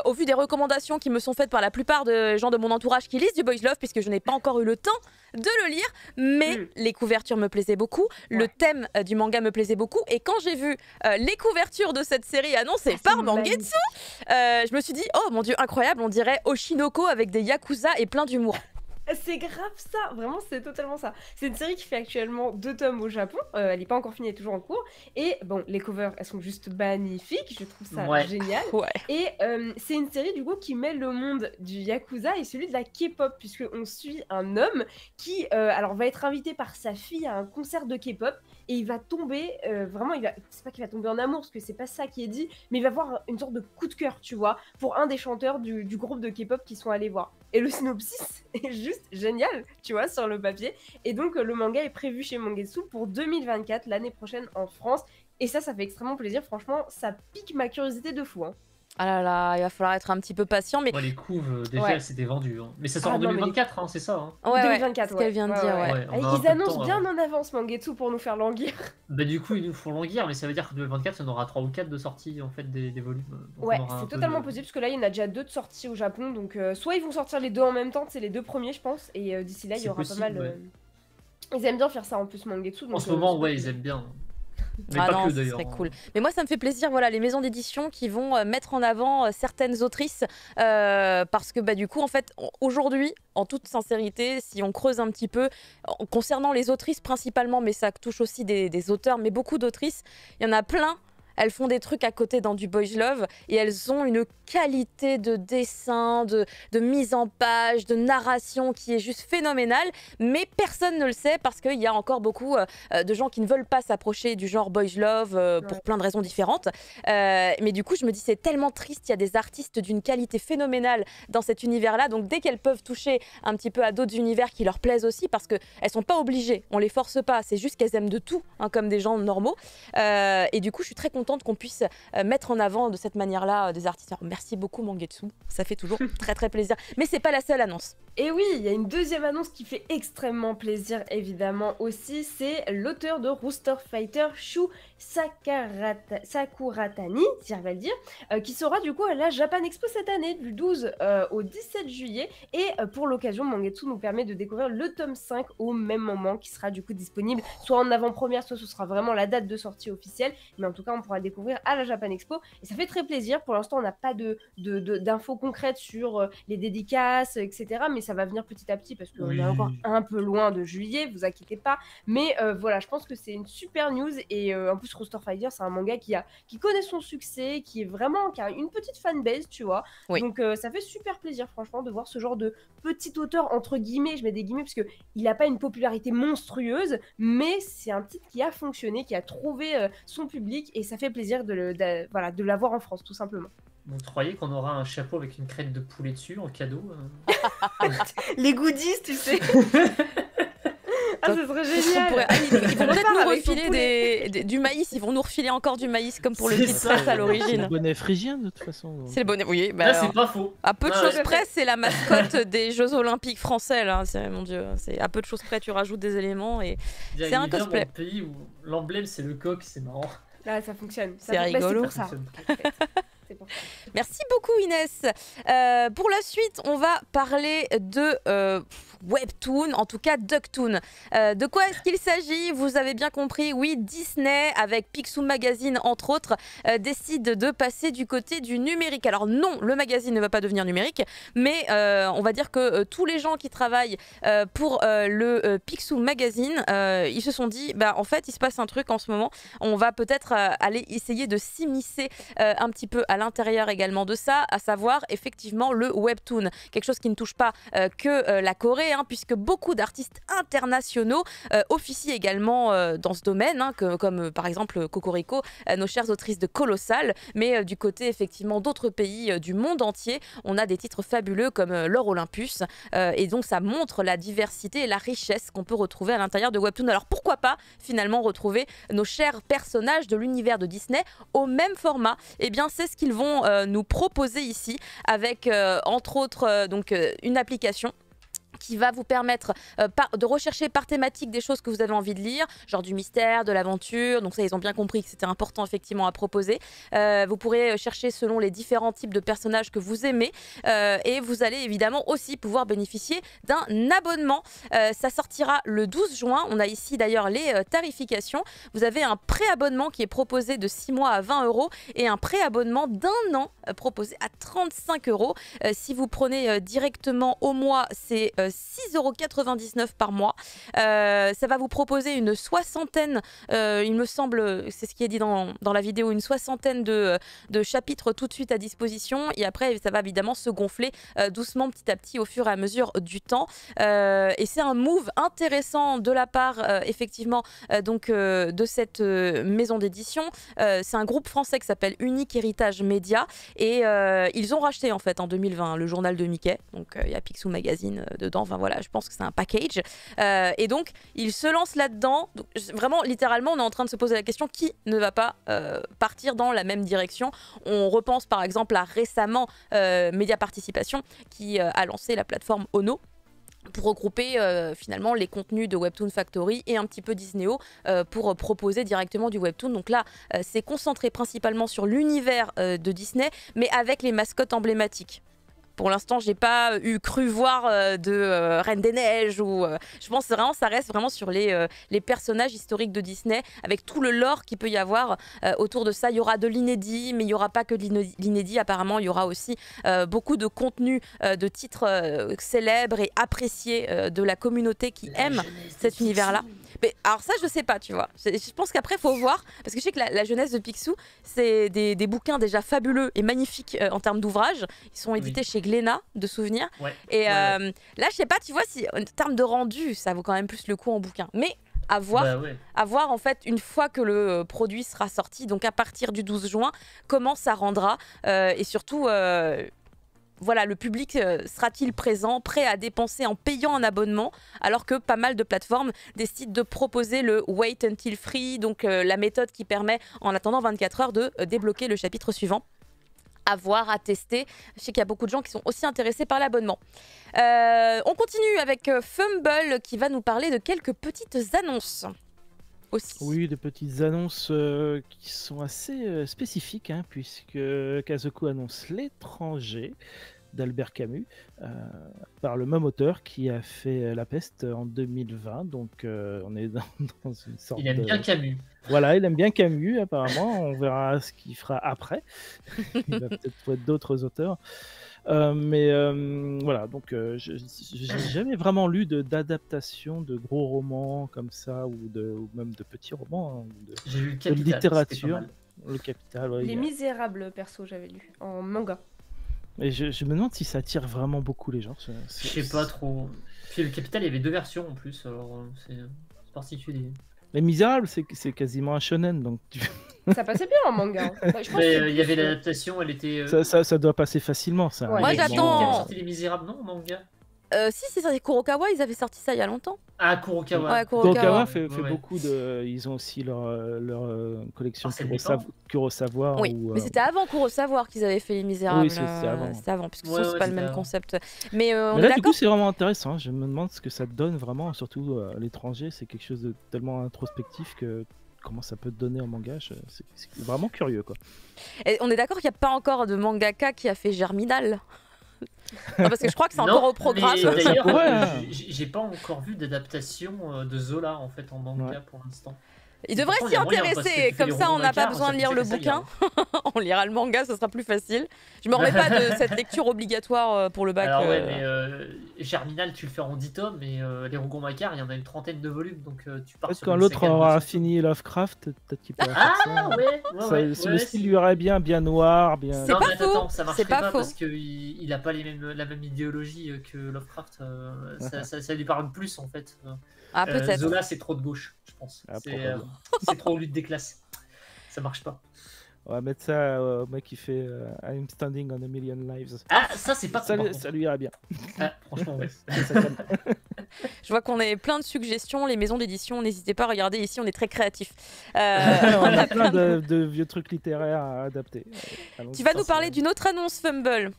Au vu des recommandations qui me sont faites par la plupart des gens de mon entourage qui lisent du boys love, puisque je n'ai pas encore eu le temps de le lire, mais les couvertures me plaisaient beaucoup, le Ouais. thème du manga me plaisait beaucoup, et quand j'ai vu les couvertures de cette série annoncées Ah, par c'est Mangetsu, magnifique. je me suis dit, oh mon dieu, incroyable, on dirait Oshinoko avec des yakuza et plein d'humour. C'est grave ça, vraiment c'est totalement ça. C'est une série qui fait actuellement 2 tomes au Japon, elle n'est pas encore finie, elle est toujours en cours. Et bon, les covers, elles sont juste magnifiques, je trouve ça Ouais. génial. Ouais. Et c'est une série du coup qui met le monde du Yakuza et celui de la K-pop, puisqu'on suit un homme qui alors, va être invité par sa fille à un concert de K-pop et il va tomber, vraiment, c'est pas qu'il va tomber en amour, parce que c'est pas ça qui est dit, mais il va avoir une sorte de coup de cœur, tu vois, pour un des chanteurs du groupe de K-pop qui sont allés voir. Et le synopsis est juste génial, tu vois, sur le papier. Et donc, le manga est prévu chez Mangetsu pour 2024, l'année prochaine en France. Et ça fait extrêmement plaisir. Franchement, ça pique ma curiosité de fou. Hein. Ah là là, il va falloir être un petit peu patient, mais Ouais, les couves, déjà, Ouais. c'était vendu. Hein. Mais ça sort Ah en non, mais 2024, hein, c'est ça. Hein. ouais, 2024, ce qu'elle vient de dire, ouais. Ouais, on a un Ils peu de annoncent temps, bien hein. en avance Mangetsu pour nous faire languir. Bah, du coup, ils nous font languir, mais ça veut dire que 2024, il y en aura 3 ou 4 de sorties en fait, des volumes. Donc, Ouais, on aura un c'est peu totalement de- possible parce que là il y en a déjà 2 de sorties au Japon, donc soit ils vont sortir les 2 en même temps, c'est les 2 premiers je pense, et d'ici là il y C'est aura possible, pas mal. ouais. Ils aiment bien faire ça en plus Mangetsu. En Donc, ce moment, c'est ouais, cool. ils aiment bien. Mais Ah pas non, que ce d'ailleurs. serait hein. cool. Mais moi, ça me fait plaisir, voilà, les maisons d'édition qui vont mettre en avant certaines autrices, parce que bah, du coup, en fait, aujourd'hui, en toute sincérité, si on creuse un petit peu, concernant les autrices principalement, mais ça touche aussi des auteurs, mais beaucoup d'autrices, il y en a plein. Elles font des trucs à côté dans du boys love et elles ont une qualité de dessin, de mise en page, de narration qui est juste phénoménale, mais personne ne le sait parce qu'il y a encore beaucoup de gens qui ne veulent pas s'approcher du genre boys love pour Ouais. plein de raisons différentes. Mais du coup, je me dis c'est tellement triste, il y a des artistes d'une qualité phénoménale dans cet univers-là, donc dès qu'elles peuvent toucher un petit peu à d'autres univers qui leur plaisent aussi, parce qu'elles sont pas obligées, on les force pas, c'est juste qu'elles aiment de tout, hein, comme des gens normaux. Et du coup, je suis très contente qu'on puisse mettre en avant de cette manière-là des artistes. Alors, merci beaucoup Mangetsu, ça fait toujours très très plaisir. Mais c'est pas la seule annonce. Et oui, il y a une deuxième annonce qui fait extrêmement plaisir évidemment aussi, c'est l'auteur de Rooster Fighter, Shu Sakuratani, si j'arrive à le dire, qui sera du coup à la Japan Expo cette année, du 12 au 17 juillet. Et pour l'occasion, Mangetsu nous permet de découvrir le tome 5 au même moment, qui sera du coup disponible soit en avant-première, soit ce sera vraiment la date de sortie officielle. Mais en tout cas, on pourra le découvrir à la Japan Expo. Et ça fait très plaisir. Pour l'instant, on n'a pas d'infos concrètes sur les dédicaces, etc. Mais ça va venir petit à petit parce qu'on est encore un peu loin de juillet, vous inquiétez pas. Mais voilà, je pense que c'est une super news. Et en plus, Rooster Fighter, c'est un manga qui connaît son succès, qui a une petite fanbase, tu vois. Oui. Donc ça fait super plaisir, franchement, de voir ce genre de petit auteur, entre guillemets, je mets des guillemets, parce qu'il n'a pas une popularité monstrueuse, mais c'est un titre qui a fonctionné, qui a trouvé son public, et ça fait plaisir de l'avoir en France, tout simplement. Vous croyez qu'on aura un chapeau avec une crête de poulet dessus en cadeau Les goodies, tu sais. Ah, ce serait génial. Ils vont peut-être nous Avec ton refiler du maïs, ils vont nous refiler encore du maïs comme pour le C'est kit ça. presse à C'est le l'origine. bonnet phrygien de toute façon. C'est le bonnet, oui. Bah Là, alors, c'est pas faux. à peu de Ouais, choses ouais. près, c'est la mascotte des Jeux Olympiques français, là. Mon Dieu, c'est à peu de choses près, tu rajoutes des éléments et c'est un Il vient cosplay. d'un pays où l'emblème c'est le coq, c'est marrant. Ah, ça fonctionne. C'est rigolo. C'est pour ça. Ça fonctionne. C'est pour ça. Merci beaucoup Inès. Pour la suite, on va parler de Webtoon, en tout cas Ducktoon. De quoi est-ce qu'il s'agit? Vous avez bien compris, oui, Disney, avec Picsou Magazine entre autres, décide de passer du côté du numérique. Alors non, le magazine ne va pas devenir numérique, mais on va dire que tous les gens qui travaillent pour le Picsou Magazine, ils se sont dit, bah, en fait, il se passe un truc en ce moment, on va peut-être aller essayer de s'immiscer un petit peu à l'intérieur également de ça, à savoir effectivement le webtoon, quelque chose qui ne touche pas que la Corée, hein, puisque beaucoup d'artistes internationaux officient également dans ce domaine, hein, comme par exemple Cocorico, nos chères autrices de Colossal, mais du côté effectivement d'autres pays du monde entier, on a des titres fabuleux comme l'Or Olympus, et donc ça montre la diversité et la richesse qu'on peut retrouver à l'intérieur de Webtoon. Alors pourquoi pas finalement retrouver nos chers personnages de l'univers de Disney au même format? Eh bien c'est ce qu'ils vont nous proposer ici avec entre autres une application qui va vous permettre de rechercher par thématique des choses que vous avez envie de lire, genre du mystère, de l'aventure. Donc ça, ils ont bien compris que c'était important effectivement à proposer. Vous pourrez chercher selon les différents types de personnages que vous aimez et vous allez évidemment aussi pouvoir bénéficier d'un abonnement. Ça sortira le 12 juin. On a ici d'ailleurs les tarifications. Vous avez un préabonnement qui est proposé de 6 mois à 20 € et un préabonnement d'1 an proposé à 35 €. Si vous prenez directement au mois, c'est 6,99 € par mois. Ça va vous proposer une soixantaine, il me semble, c'est ce qui est dit dans la vidéo, une soixantaine de chapitres tout de suite à disposition. Et après, ça va évidemment se gonfler doucement, petit à petit, au fur et à mesure du temps. Et c'est un move intéressant de la part, effectivement, de cette maison d'édition. C'est un groupe français qui s'appelle Unique Héritage Média. Et ils ont racheté, en fait, en 2020, le journal de Mickey. Donc, il y a Picsou Magazine dedans. temps. Enfin voilà, je pense que c'est un package. Et donc, il se lance là-dedans. Donc, vraiment, littéralement, on est en train de se poser la question qui ne va pas partir dans la même direction. On repense par exemple à récemment Média Participation qui a lancé la plateforme Ono pour regrouper finalement les contenus de Webtoon Factory et un petit peu Disneyo pour proposer directement du Webtoon. Donc là, c'est concentré principalement sur l'univers de Disney, mais avec les mascottes emblématiques. Pour l'instant, j'ai pas cru voir de Reine des Neiges ou je pense vraiment ça reste vraiment sur les personnages historiques de Disney avec tout le lore qu'il peut y avoir autour de ça. Il y aura de l'inédit, mais il y aura pas que de l'inédit. Apparemment, il y aura aussi beaucoup de contenu de titres célèbres et appréciés de la communauté qui aime cet univers-là. Mais alors ça, je sais pas, tu vois. Je pense qu'après, il faut voir, parce que je sais que la jeunesse de Picsou, c'est des bouquins déjà fabuleux et magnifiques en termes d'ouvrage. Ils sont édités chez Glénat, de souvenirs. Et là, je sais pas, tu vois, si en termes de rendu, ça vaut quand même plus le coup en bouquin. Mais à voir, à voir en fait une fois que le produit sera sorti, donc à partir du 12 juin, comment ça rendra et surtout... voilà, le public sera-t-il présent, prêt à dépenser en payant un abonnement, alors que pas mal de plateformes décident de proposer le wait until free, donc la méthode qui permet, en attendant 24 heures, de débloquer le chapitre suivant. À voir, à tester. Je sais qu'il y a beaucoup de gens qui sont aussi intéressés par l'abonnement. On continue avec Fumble qui va nous parler de quelques petites annonces. Aussi. Oui, des petites annonces qui sont assez spécifiques, hein, puisque Kazoku annonce L'étranger d'Albert Camus, par le même auteur qui a fait La Peste en 2020. Donc on est dans une sorte Il aime bien Camus. Voilà, il aime bien Camus apparemment. On verra ce qu'il fera après. Il va peut-être trouver d'autres auteurs. Mais voilà, donc j'ai jamais vraiment lu d'adaptation de gros romans comme ça, ou même de petits romans, hein, J'ai lu le de Capital, littérature. Le Capital, ouais, Les Misérables, perso, j'avais lu en manga. Et je me demande si ça attire vraiment beaucoup les gens. Je sais pas trop. Puis le Capital, il y avait 2 versions en plus, alors c'est particulier. Les Misérables, c'est quasiment un shonen, donc Ça passait bien en manga. Hein. Bah, je pense Mais il y avait l'adaptation, elle était. ça doit passer facilement, ça. Ouais. Moi, il y a j'attends- qui avait sorti Les Misérables, non, en manga? Si, c'est ça, Kurokawa, ils avaient sorti ça il y a longtemps. Ah, Kurokawa. Ouais, Kurokawa Kurokawa. fait Ouais. beaucoup de. Ils ont aussi leur collection Ah, c'est le Kurosawa. Oui, ou, mais c'était avant Kurosawa qu'ils avaient fait Les Misérables. Oui, c'était avant. C'était avant, puisque Ouais, c'est ouais, pas le c'était même avant. concept. Mais on Mais est là, du coup, d'accord. c'est vraiment intéressant. Je me demande ce que ça donne vraiment, surtout à l'étranger. C'est quelque chose de tellement introspectif que comment ça peut te donner en manga. C'est vraiment curieux, quoi. Et on est d'accord qu'il n'y a pas encore de mangaka qui a fait Germinal. Non, parce que je crois que c'est Non, encore au programme. mais Ça d'ailleurs, pourrait, hein. j'ai pas encore vu d'adaptation de Zola en fait en manga Ouais. pour l'instant. Il devrait Pourtant, s'y il y a moyen, parce que intéresser. tu fais Comme les ça, on romans n'a pas Dakar, besoin ça de fait lire le ça, bouquin. On lira le manga, ce sera plus facile. Je me remets pas de cette lecture obligatoire pour le bac. Alors ouais, mais Germinal, tu le fais en 10 tomes, mais les Rougon Macquart, il y en a une trentaine de volumes, donc tu pars Peut-être sur quand une l'autre saga de aura 200. fini Lovecraft, peut-être qu'il pourra Ah faire ça. ouais, Le style lui irait bien noir, bien. C'est Non, pas mais faux, attends, ça marcherait c'est pas pas faux. parce qu'il a pas la même idéologie que Lovecraft. Ça lui parle plus en fait. Ah, peut-être. Zola, c'est trop de gauche, je pense. Ah, C'est c'est trop lutte des classes. Ça marche pas. On va mettre ça au mec qui fait I'm standing on a million lives. Ah, ça c'est pas Ça, con, lui- par ça lui irait bien. contre. Ah, franchement, ouais. Ça calme. Je vois qu'on a plein de suggestions. Les maisons d'édition, n'hésitez pas à regarder ici, on est très créatifs. On a plein de vieux trucs littéraires à adapter. Allons-y. Tu vas nous Ça, parler c'est- d'une autre annonce Fumble.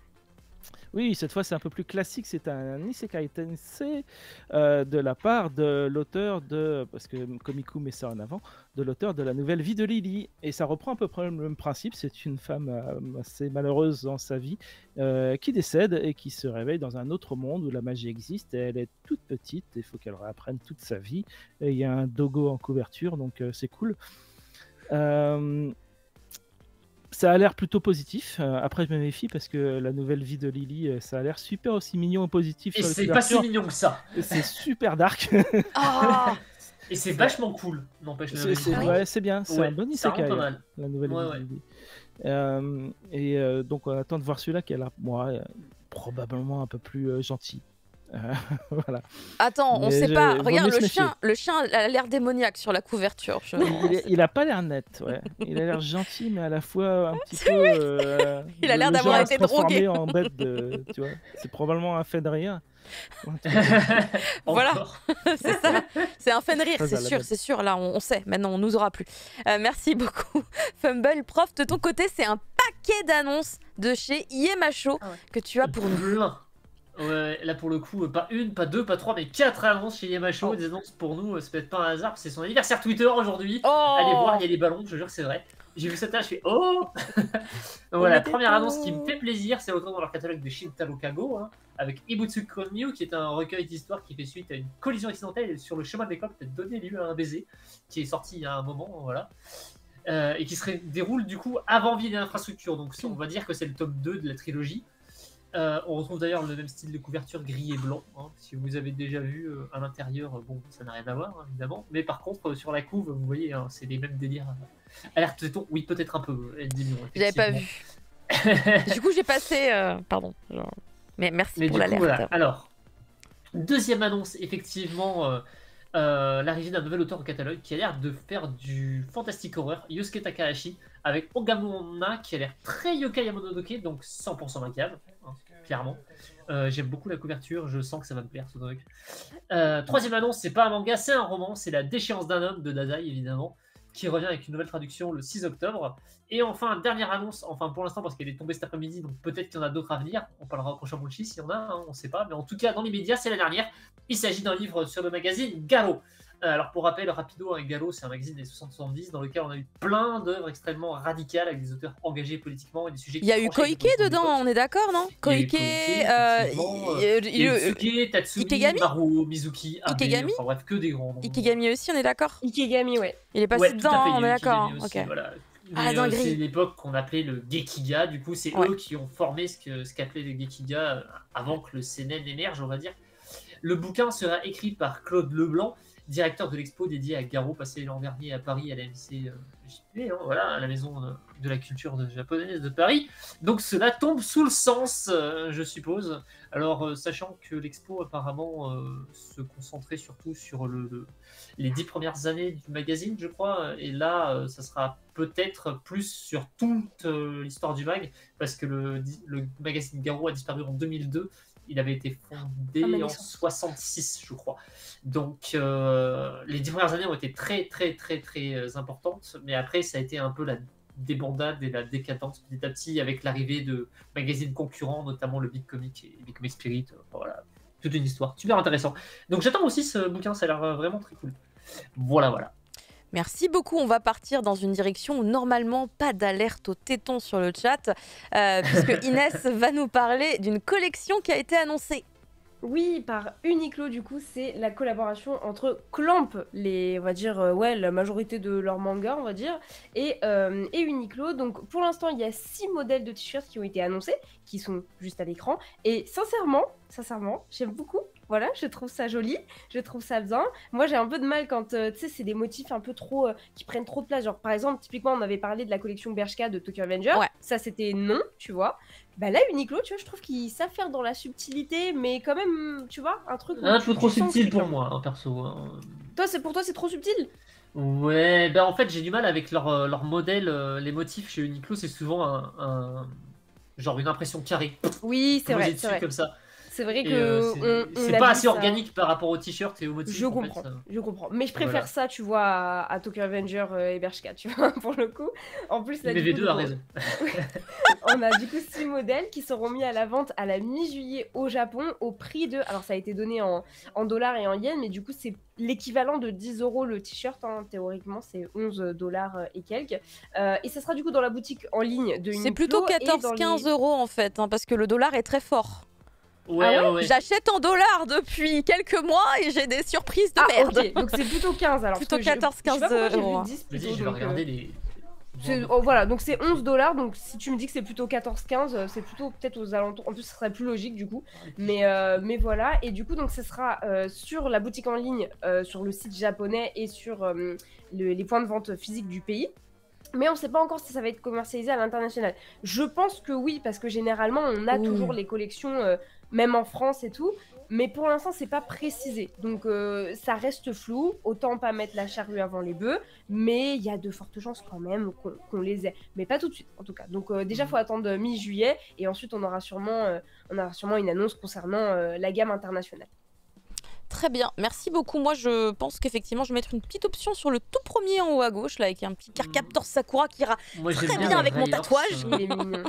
Oui, cette fois c'est un peu plus classique, c'est un Isekai Tensei de la part de l'auteur de, parce que Komiku met ça en avant, de l'auteur de La Nouvelle Vie de Lily. Et ça reprend à peu près le même principe, c'est une femme assez malheureuse dans sa vie qui décède et qui se réveille dans un autre monde où la magie existe et elle est toute petite et il faut qu'elle réapprenne toute sa vie. Et il y a un dogo en couverture, donc c'est cool. Ça a l'air plutôt positif. Après, je me méfie parce que La Nouvelle Vie de Lily, ça a l'air super aussi mignon et positif. Et sur la c'est pas si couverture. mignon que ça. Et c'est super dark. Ah, Et c'est vachement cool, n'empêche. C'est bien, c'est un bon ça rend isekai, pas mal. La Nouvelle Ouais, Vie de Lily. Donc on attend de voir celui-là qui a l'air, moi, probablement un peu plus gentil. Voilà. Attends, on Mais sait pas. vaut Regarde, mieux se méfier. le chien a l'air démoniaque sur la couverture. Il a pas l'air net, ouais. Il a l'air gentil, mais à la fois un petit peu. Il a l'air le d'avoir genre à été se transformer drogué. en bête de, tu vois. C'est probablement un fait de rire. Voilà. Encore. C'est ça. C'est un Fenrir, Très c'est à la sûr, mode. c'est sûr. Là, on sait. Maintenant, on nous aura plus. Merci beaucoup, Fumble. Prof, de ton côté, c'est un paquet d'annonces de chez IMHO Ah ouais. que tu as pour nous. Plein. Ouais, là pour le coup, pas une, pas deux, pas trois, mais 4 annonces chez YMHO. Oh. Des annonces pour nous, c'est peut-être pas un hasard, c'est son anniversaire Twitter aujourd'hui. Oh Allez voir, il y a les ballons, je jure que c'est vrai. J'ai vu ça là, je fais oh. Donc voilà, la était première beau. annonce qui me fait plaisir, c'est retour dans leur catalogue de Shintaro Kago, avec Ibutsu Konmyu, qui est un recueil d'histoires qui fait suite à une collision accidentelle sur le chemin de l'école qui a donné lieu à un baiser, qui est sorti il y a un moment, voilà. Et qui se déroule du coup avant Ville et Infrastructure, donc on va dire que c'est le tome 2 de la trilogie. On retrouve d'ailleurs le même style de couverture gris et blanc. Si vous avez déjà vu à l'intérieur, bon, ça n'a rien à voir évidemment. Mais par contre, sur la couve, vous voyez, c'est les mêmes délires. Alerte téton, oui, peut-être un peu. J'avais pas vu. Du coup, j'ai passé. Pardon. Mais merci Mais pour du coup, l'alerte. voilà. Alors, deuxième annonce, effectivement, l'arrivée d'un nouvel auteur au catalogue qui a l'air de faire du fantastic horror, Yosuke Takahashi, avec Ogamona qui a l'air très Yokai Mononoke, donc 100% macabre, clairement. J'aime beaucoup la couverture, je sens que ça va me plaire ce truc. Troisième annonce, c'est pas un manga, c'est un roman, c'est La déchéance d'un homme de Dazai évidemment, qui revient avec une nouvelle traduction le 6 octobre. Et enfin, dernière annonce, enfin pour l'instant parce qu'elle est tombée cet après-midi, donc peut-être qu'il y en a d'autres à venir, on parlera au prochain Munchi s'il y en a, on sait pas, mais en tout cas dans les médias c'est la dernière. Il s'agit d'un livre sur le magazine Garo. Alors pour rappel, rapido, Garo c'est un magazine des 60-70 dans lequel on a eu plein d'œuvres extrêmement radicales avec des auteurs engagés politiquement et des sujets Il y a eu Koike dedans, on est d'accord, non? Koike, Yusuke, Tatsumi, Ikegami Maruo, Mizuki, Abe, Ikegami enfin bref, que des grands noms. Ikegami aussi, on est d'accord? Ikegami, ouais. Il est passé Ouais, tout dedans, à fait, il y a on eu est d'accord. Ikegami aussi, Ok. voilà. Ah, Mais, dinguerie. c'est l'époque qu'on appelait le Gekiga, du coup c'est Ouais. eux qui ont formé ce qu'appelait le Gekiga avant que le seinen émerge, on va dire. Le bouquin sera écrit par Claude Leblanc, directeur de l'expo dédié à Garo, passé l'an dernier à Paris à la MC JP, voilà, à la maison de la culture japonaise de Paris. Donc cela tombe sous le sens, je suppose. Alors, sachant que l'expo apparemment se concentrait surtout sur les 10 premières années du magazine, je crois, et là, ça sera peut-être plus sur toute l'histoire du mag, parce que le magazine Garo a disparu en 2002. Il avait été fondé en 66, je crois. Donc, les 10 premières années ont été très, très, très, très importantes. Mais après, ça a été un peu la débandade et la décadence petit à petit avec l'arrivée de magazines concurrents, notamment le Big Comic et Big Comic Spirit. Voilà, toute une histoire. Super intéressant. Donc, j'attends aussi ce bouquin. Ça a l'air vraiment très cool. Voilà, voilà. Merci beaucoup. On va partir dans une direction où normalement pas d'alerte au téton sur le chat, puisque Inès va nous parler d'une collection qui a été annoncée. Oui, par Uniqlo, du coup, c'est la collaboration entre Clamp, on va dire, la majorité de leurs mangas, on va dire, et Uniqlo. Donc, pour l'instant, il y a 6 modèles de t-shirts qui ont été annoncés, qui sont juste à l'écran. Et sincèrement, j'aime beaucoup. Voilà, je trouve ça joli, je trouve ça bien. Moi, j'ai un peu de mal quand, tu sais, c'est des motifs un peu trop, qui prennent trop de place. Genre, par exemple, typiquement, on avait parlé de la collection Bershka de Tokyo Avenger. Ouais. Ça, c'était non, tu vois. Bah là, Uniqlo, tu vois, je trouve qu'ils savent faire dans la subtilité, mais quand même, tu vois, un truc... Un peu trop tu sens que subtil c'est pour comme- moi, perso. Pour toi, c'est trop subtil. Ouais, ben en fait, j'ai du mal avec leur modèle. Les motifs chez Uniqlo, c'est souvent genre une impression carrée. Oui, c'est Posée vrai, dessus c'est vrai. comme ça. C'est vrai Et, que c'est on pas a assez vu ça. organique par rapport au t-shirt et au motif. Je en fait, comprends, ça. je comprends. Mais je préfère Voilà. ça, tu vois, à Tokyo Avenger et Bershka, tu vois, pour le coup. En plus, là, du coup, MV2 a donc, raison. on a du coup 6 modèles qui seront mis à la vente à la mi-juillet au Japon au prix de... Alors, ça a été donné en dollars et en yens, mais du coup, c'est l'équivalent de 10 € le t-shirt. Théoriquement, c'est 11 $ et quelques. Et ça sera du coup dans la boutique en ligne de Uniqlo. C'est plutôt et dans 14-15 les- € en fait, parce que le dollar est très fort. Ouais, Ah ouais. J'achète en dollars depuis quelques mois et j'ai des surprises de Ah, merde. ok, donc c'est plutôt 15 alors. Plutôt parce que 14-15 je sais pas pourquoi j'ai vu €. 10 Vas-y, plutôt, je vais donc, regarder les. Voilà, donc c'est 11 $, donc si tu me dis que c'est plutôt 14-15, c'est plutôt peut-être aux alentours, en plus ce serait plus logique du coup, mais voilà, et du coup donc ce sera sur la boutique en ligne, sur le site japonais et sur les points de vente physiques du pays, mais on sait pas encore si ça va être commercialisé à l'international. Je pense que oui, parce que généralement on a Oui. toujours les collections, même en France et tout, Mais pour l'instant, c'est pas précisé. Donc, ça reste flou. Autant pas mettre la charrue avant les bœufs. Mais il y a de fortes chances quand même qu'on les ait. Mais pas tout de suite, en tout cas. Donc, déjà, il faut attendre mi-juillet. Et ensuite, on aura sûrement une annonce concernant la gamme internationale. Très bien, merci beaucoup. Moi, je pense qu'effectivement, je vais mettre une petite option sur le tout premier en haut à gauche, là, avec un petit Carcaptor Sakura qui ira très bien avec mon tatouage. Il est mignon.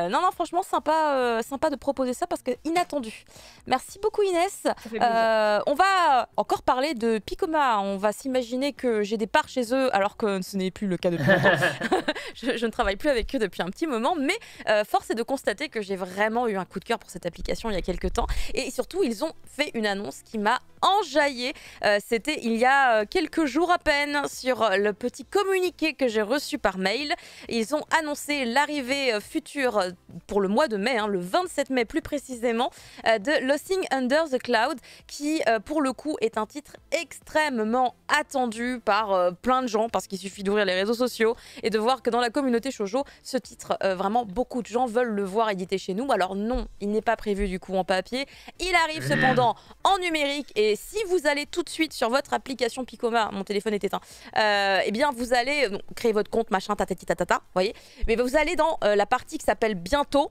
Non, franchement, sympa de proposer ça parce que inattendu. Merci beaucoup, Inès. Ça fait plaisir. On va encore parler de Picoma. On va s'imaginer que j'ai des parts chez eux, alors que ce n'est plus le cas depuis longtemps. je ne travaille plus avec eux depuis un petit moment, mais force est de constater que j'ai vraiment eu un coup de cœur pour cette application il y a quelques temps. Et surtout, ils ont fait une annonce qui m'a enjaillée. C'était il y a quelques jours à peine sur le petit communiqué que j'ai reçu par mail. Ils ont annoncé l'arrivée future pour le mois de mai, le 27 mai plus précisément, de Lost Under the Cloud, qui pour le coup est un titre extrêmement attendu par plein de gens, parce qu'il suffit d'ouvrir les réseaux sociaux et de voir que dans la communauté shoujo, ce titre, vraiment beaucoup de gens veulent le voir édité chez nous. Alors non, il n'est pas prévu du coup en papier, il arrive cependant en numérique, et si vous allez tout de suite sur votre application Picoma, mon téléphone est éteint, eh bien vous allez créer votre compte, machin, tatati tatata, voyez, mais vous allez dans la partie qui s'appelle bientôt.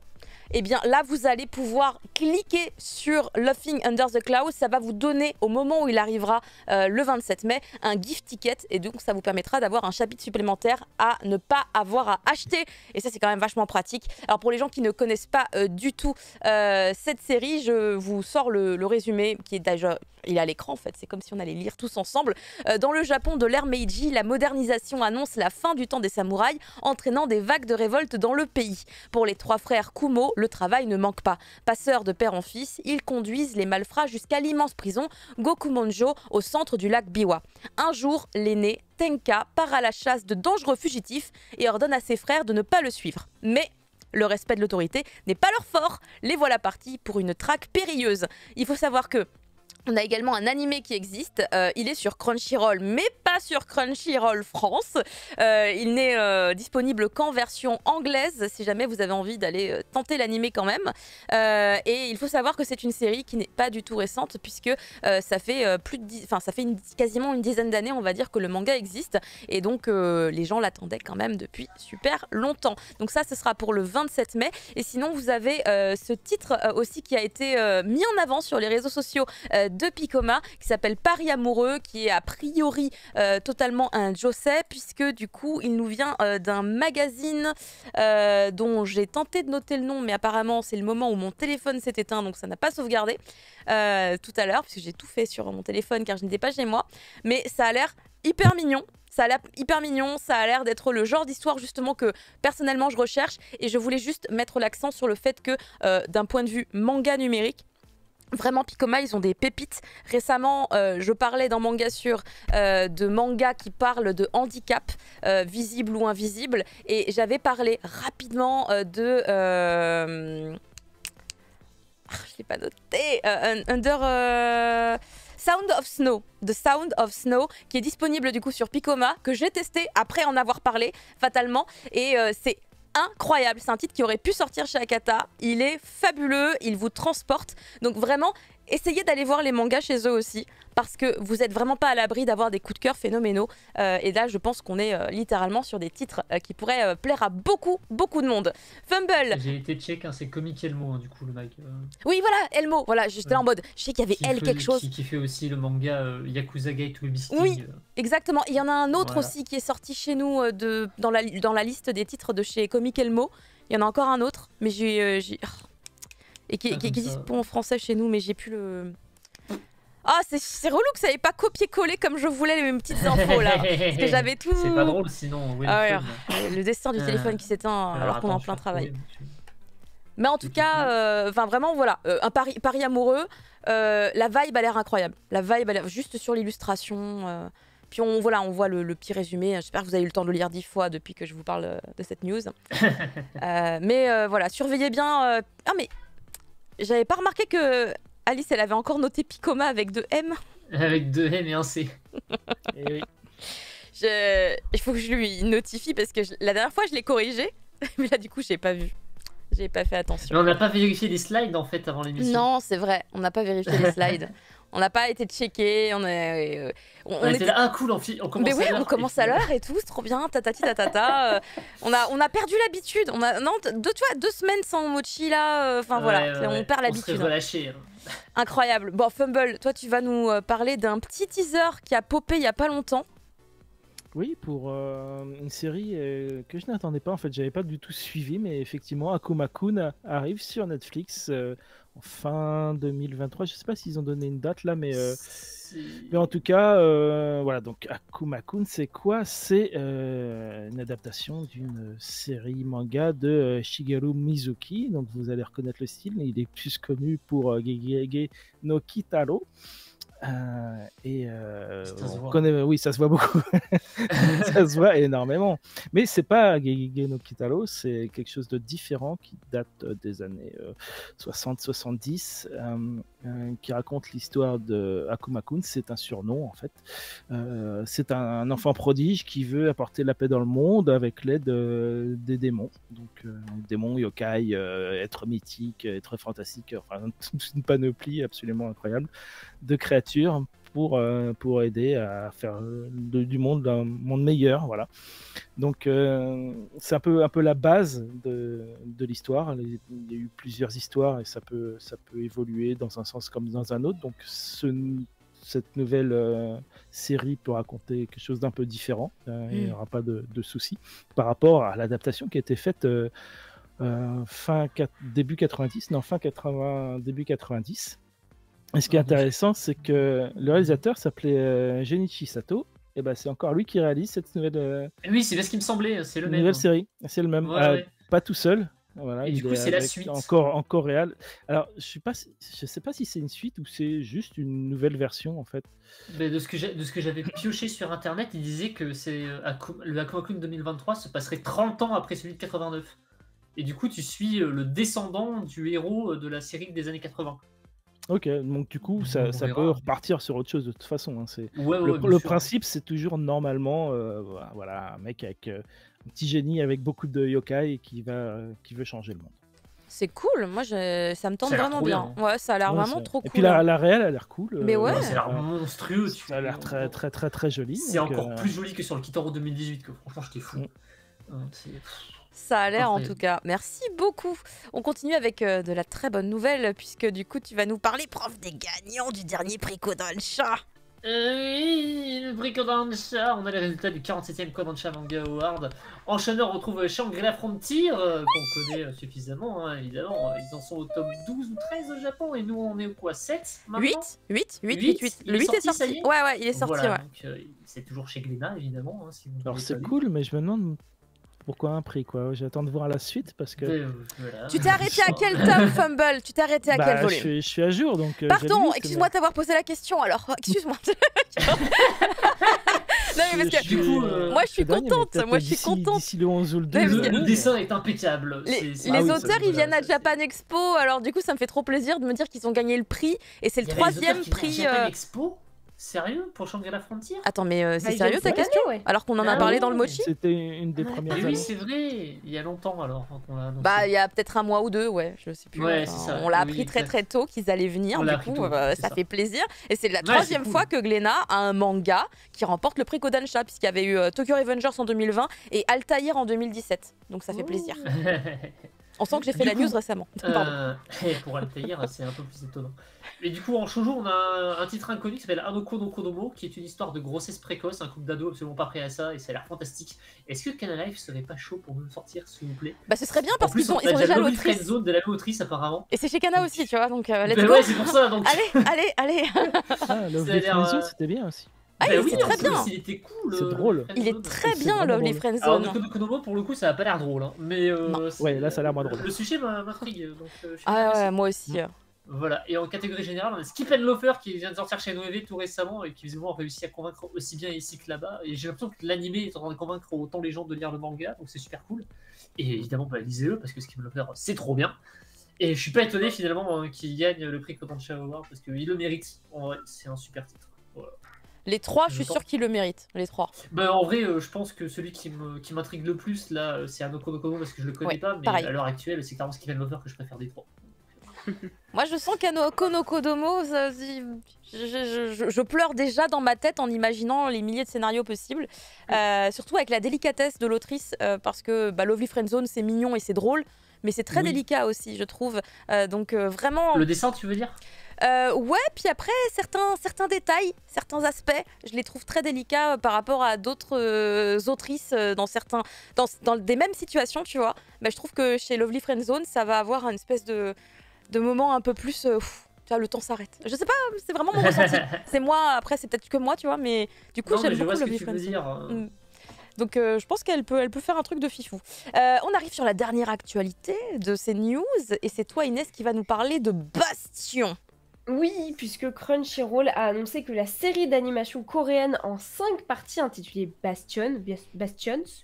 Et bien là, vous allez pouvoir cliquer sur Laughing Under the Cloud. Ça va vous donner, au moment où il arrivera le 27 mai, un gift ticket. Et donc, ça vous permettra d'avoir un chapitre supplémentaire à ne pas avoir à acheter. Et ça, c'est quand même vachement pratique. Alors, pour les gens qui ne connaissent pas du tout cette série, je vous sors le résumé qui est déjà... Il est à l'écran en fait, c'est comme si on allait lire tous ensemble. Dans le Japon de l'ère Meiji, la modernisation annonce la fin du temps des samouraïs, entraînant des vagues de révolte dans le pays. Pour les trois frères Kumo, le travail ne manque pas. Passeurs de père en fils, ils conduisent les malfrats jusqu'à l'immense prison Gokumonjo au centre du lac Biwa. Un jour, l'aîné, Tenka, part à la chasse de dangereux fugitifs et ordonne à ses frères de ne pas le suivre. Mais le respect de l'autorité n'est pas leur fort. Les voilà partis pour une traque périlleuse. Il faut savoir que on a également un animé qui existe, il est sur Crunchyroll, mais pas sur Crunchyroll France. Il n'est disponible qu'en version anglaise, si jamais vous avez envie d'aller tenter l'animé quand même. Et il faut savoir que c'est une série qui n'est pas du tout récente, puisque ça fait, quasiment une dizaine d'années, on va dire, que le manga existe. Et donc, les gens l'attendaient quand même depuis super longtemps. Donc ça, ce sera pour le 27 mai. Et sinon, vous avez ce titre aussi qui a été mis en avant sur les réseaux sociaux de Picoma, qui s'appelle Paris amoureux, qui est a priori totalement un josei, puisque du coup il nous vient d'un magazine dont j'ai tenté de noter le nom, mais apparemment c'est le moment où mon téléphone s'est éteint, donc ça n'a pas sauvegardé tout à l'heure, puisque j'ai tout fait sur mon téléphone car je n'étais pas chez moi, mais ça a l'air hyper mignon. Ça a l'air hyper mignon, ça a l'air d'être le genre d'histoire justement que personnellement je recherche, et je voulais juste mettre l'accent sur le fait que d'un point de vue manga numérique, vraiment, Picoma, ils ont des pépites. Récemment, je parlais dans Manga Sur de mangas qui parlent de handicap, visible ou invisible. Et j'avais parlé rapidement de... je ne l'ai pas noté. Sound of Snow, The Sound of Snow, qui est disponible du coup sur Picoma, que j'ai testé après en avoir parlé, fatalement. Et c'est incroyable, c'est un titre qui aurait pu sortir chez Akata, il est fabuleux, il vous transporte, donc vraiment essayez d'aller voir les mangas chez eux aussi, parce que vous n'êtes vraiment pas à l'abri d'avoir des coups de cœur phénoménaux, et là je pense qu'on est littéralement sur des titres qui pourraient plaire à beaucoup de monde. Fumble. J'ai été check, c'est Comic Elmo du coup le mec. Oui voilà, Elmo, voilà, j'étais en mode, je sais qu'il y avait quelque chose. Qui fait aussi le manga Yakuza Gate Babysitting. Oui, exactement, il y en a un autre aussi qui est sorti chez nous dans la liste des titres de chez Comic Elmo, il y en a encore un autre, mais et qui est dispo en français chez nous, mais j'ai plus le... Ah, c'est relou que ça n'avait pas copié-collé comme je voulais les petites infos là. Parce que j'avais tout... C'est pas drôle sinon. Oui, le destin du téléphone qui s'éteint alors qu'on est en plein travail. Mais en tout cas, vraiment voilà, un Paris amoureux, la vibe a l'air incroyable. La vibe a l'air juste sur l'illustration. Puis on voit le petit résumé. J'espère que vous avez eu le temps de le lire 10 fois depuis que je vous parle de cette news. Mais voilà, surveillez bien. Ah mais j'avais pas remarqué que Alice, elle avait encore noté Picoma avec 2 M. Avec 2 M et un C. Et oui. Il faut que je lui notifie parce que la dernière fois je l'ai corrigé, mais là du coup j'ai pas vu. J'ai pas fait Mais attention. on n'a pas vérifié les slides en fait avant l'émission. Non, c'est vrai, on n'a pas vérifié les slides. On n'a pas été checké, On était là, ah cool, on commence Mais oui, à l'heure. on commence Et à puis, l'heure et tout, c'est trop bien, tatati tatata. On a perdu l'habitude. Non, tu vois, 2 semaines sans mochi là, enfin voilà, on perd On l'habitude. serait relâché. Hein. Incroyable. Bon, Fumble, toi tu vas nous parler d'un petit teaser qui a popé il y a pas longtemps. Oui, pour une série que je n'attendais pas, en fait, j'avais pas du tout suivi, mais effectivement, Akuma-kun arrive sur Netflix en fin 2023. Je sais pas s'ils ont donné une date là, mais en tout cas, voilà. Donc Akuma-kun, c'est quoi? C'est une adaptation d'une série manga de Shigeru Mizuki. Donc vous allez reconnaître le style, mais il est plus connu pour Gegege no Kitaro. Ça se voit. Oui, ça se voit beaucoup. Ça se voit énormément. Mais c'est pas Gegege no Kitaro, c'est quelque chose de différent qui date des années 60-70, qui raconte l'histoire de Akuma-kun. C'est un surnom en fait. C'est un enfant prodige qui veut apporter la paix dans le monde avec l'aide des démons. Donc démons, yokai, êtres mythiques, êtres fantastiques, enfin toute une panoplie absolument incroyable de créatures pour aider à faire du monde un monde meilleur, voilà. Donc c'est un peu la base de l'histoire. Il y a eu plusieurs histoires et ça peut évoluer dans un sens comme dans un autre. Donc cette nouvelle série peut raconter quelque chose d'un peu différent. Il n'y aura pas de soucis par rapport à l'adaptation qui a été faite début 90, non, fin 80, début 90. Et ce qui est intéressant, c'est que le réalisateur s'appelait Junichi Sato. Et ben, c'est encore lui qui réalise cette nouvelle, Oui, c'est bien ce qui me semblait, c'est le même. nouvelle série. C'est le même. Ouais. Pas tout seul. Voilà, Et du il coup, est c'est la avec suite. Encore réel. Alors, je sais pas si c'est une suite ou c'est juste une nouvelle version en fait. Mais de ce que j'avais pioché sur internet, il disait que le Akuma-kun 2023 se passerait 30 ans après celui de 89. Et du coup, tu suis le descendant du héros de la série des années 80. Ok, donc du coup, ça verra. peut repartir sur autre chose de toute façon. Hein, Ouais, le bien sûr. principe, c'est toujours normalement voilà, un mec avec un petit génie avec beaucoup de yokai qui veut changer le monde. C'est cool, moi ça me tente Ça a l'air vraiment trop bien. bien. Ouais, ça a l'air Ouais, vraiment trop Et cool. puis la réelle a l'air cool. Mais ouais. Ça a l'air monstrueux. Ça a l'air très très très très joli. C'est donc, encore plus joli que sur le Kitaro 2018, que franchement, j'étais fou. C'est- Ça a l'air en Incroyable. tout cas. Merci beaucoup. On continue avec de la très bonne nouvelle puisque du coup tu vas nous parler, prof, des gagnants du dernier prix Kodansha. Oui, le prix Kodansha, on a les résultats du 47e Kodansha Manga Award. Enchaîneur retrouve Shangri-La Frontier, qu'on connaît suffisamment, hein, évidemment. Ils en sont au top 12 ou 13 au Japon, et nous on est au quoi, 7 maintenant 8. Le Il 8 est est sorti, ça y sorti. est Ouais, il est sorti, Voilà, ouais. donc, c'est toujours chez Glénat, évidemment. Hein, si vous Alors l'avez c'est pas lu. cool, mais je me demande pourquoi un prix quoi. J'attends de voir la suite parce que. Voilà. Tu t'es arrêté à quel top, Fumble? Tu t'es arrêté à quel je volume? suis à jour donc. Pardon, excuse-moi de t'avoir posé la question alors. Excuse-moi. Non, mais parce que Du coup, moi je suis contente. Moi je suis contente. D'ici le 11 ou le Mais 12. le dessin est impeccable. Les Ah oui, auteurs, ça, ils viennent à ça, Japan Expo, alors du coup, ça me fait trop plaisir de me dire qu'ils ont gagné le prix, et c'est le Il y a les auteurs 3e qui viennent à prix. Japan Expo. Sérieux, pour Shangri-La Frontier? Attends, mais Bah, c'est ils sérieux viennent ta cette question? année, ouais. Alors qu'on en a Ah parlé ouais. dans le mochi? C'était une des premières Mais oui, années. c'est vrai. Il y a longtemps alors qu'on l'a annoncé. Bah, il y a peut-être un mois ou deux, ouais, je sais plus. Ouais, Enfin, c'est ça. on l'a Oui, appris très exact. très tôt qu'ils allaient venir, On l'a du appris coup, tôt, c'est ça ça. fait plaisir. Et c'est la Ouais, 3e c'est cool. fois que Glénat a un manga qui remporte le prix Kodansha, puisqu'il y avait eu Tokyo Revengers en 2020 et Altaïr en 2017. Donc ça fait plaisir. On sent que j'ai fait Du la coup, news récemment. Pardon. Pour Altaïr, c'est un peu plus étonnant. Mais du coup, en shoujo, on a un titre inconnu qui s'appelle Hanoko no Kodomo, qui est une histoire de grossesse précoce, un couple d'ados absolument pas prêt à ça, et ça a l'air fantastique. Est-ce que Canal Life serait pas chaud pour nous le sortir, s'il vous plaît? Bah, ce serait bien En parce plus, qu'ils ont, on a ils ont déjà Lovely l'autrice. Friendzone de la même autrice, apparemment. Et c'est chez Kana aussi, tu vois, donc let's Ben go. ouais, c'est pour ça, donc. Allez. Ah, Lovely Ça a l'air, Friendzone, c'était bien aussi. Ah, Ben c'est oui, très en plus, bien. il était cool. C'est drôle. Il est Friendzone. très C'est bien, vraiment Lovely drôle. Alors, Friendzone. de Kodomo, pour le coup, ça a pas l'air drôle, hein. Mais Non. Ouais, là, ça a l'air moins drôle. Le sujet m'intrigue, donc je suis Ah intéressé. ouais, moi aussi. Voilà, et en catégorie générale, on a Skip and Loafer qui vient de sortir chez Noévé tout récemment et qui visiblement a réussi à convaincre aussi bien ici que là-bas. Et j'ai l'impression que l'animé est en train de convaincre autant les gens de lire le manga, donc c'est super cool. Et évidemment, bah, lisez-le parce que Skip and Loafer, c'est trop bien. Et je suis pas étonné finalement qu'il gagne le prix Kodansha Award parce qu'il le mérite. En vrai, c'est un super titre. Voilà. Les 3, je Je suis pense. sûre qu'ils le méritent, les 3. Bah, en vrai, je pense que celui qui m'intrigue le plus, là, c'est Hanoko no Kono parce que je le connais Ouais, pas, mais pareil. à l'heure actuelle, c'est clairement Steven Lover que je préfère des 3. Moi, je sens qu'Hanoko no Kodomo, je pleure déjà dans ma tête en imaginant les milliers de scénarios possibles. Surtout avec la délicatesse de l'autrice, parce que Lovely Friendzone, c'est mignon et c'est drôle, mais c'est très Oui. délicat aussi, je trouve. Donc vraiment... Le dessin, tu veux dire? Ouais, puis après, certains détails, certains aspects, je les trouve très délicats par rapport à d'autres autrices dans des mêmes situations, tu vois. Je trouve que chez Lovely Friendzone, ça va avoir une espèce de moment un peu plus... tu vois, le temps s'arrête. Je sais pas, c'est vraiment mon ressenti. C'est moi, après, c'est peut-être que moi, tu vois, mais du coup, Non, mais j'aime je vois beaucoup ce que Lovely tu veux Friendzone. dire. Donc je pense qu'elle peut faire un truc de fifou. On arrive sur la dernière actualité de ces news, et c'est toi, Inès, qui va nous parler de Bastion. Oui, puisque Crunchyroll a annoncé que la série d'animation coréenne en 5 parties intitulée Bastions,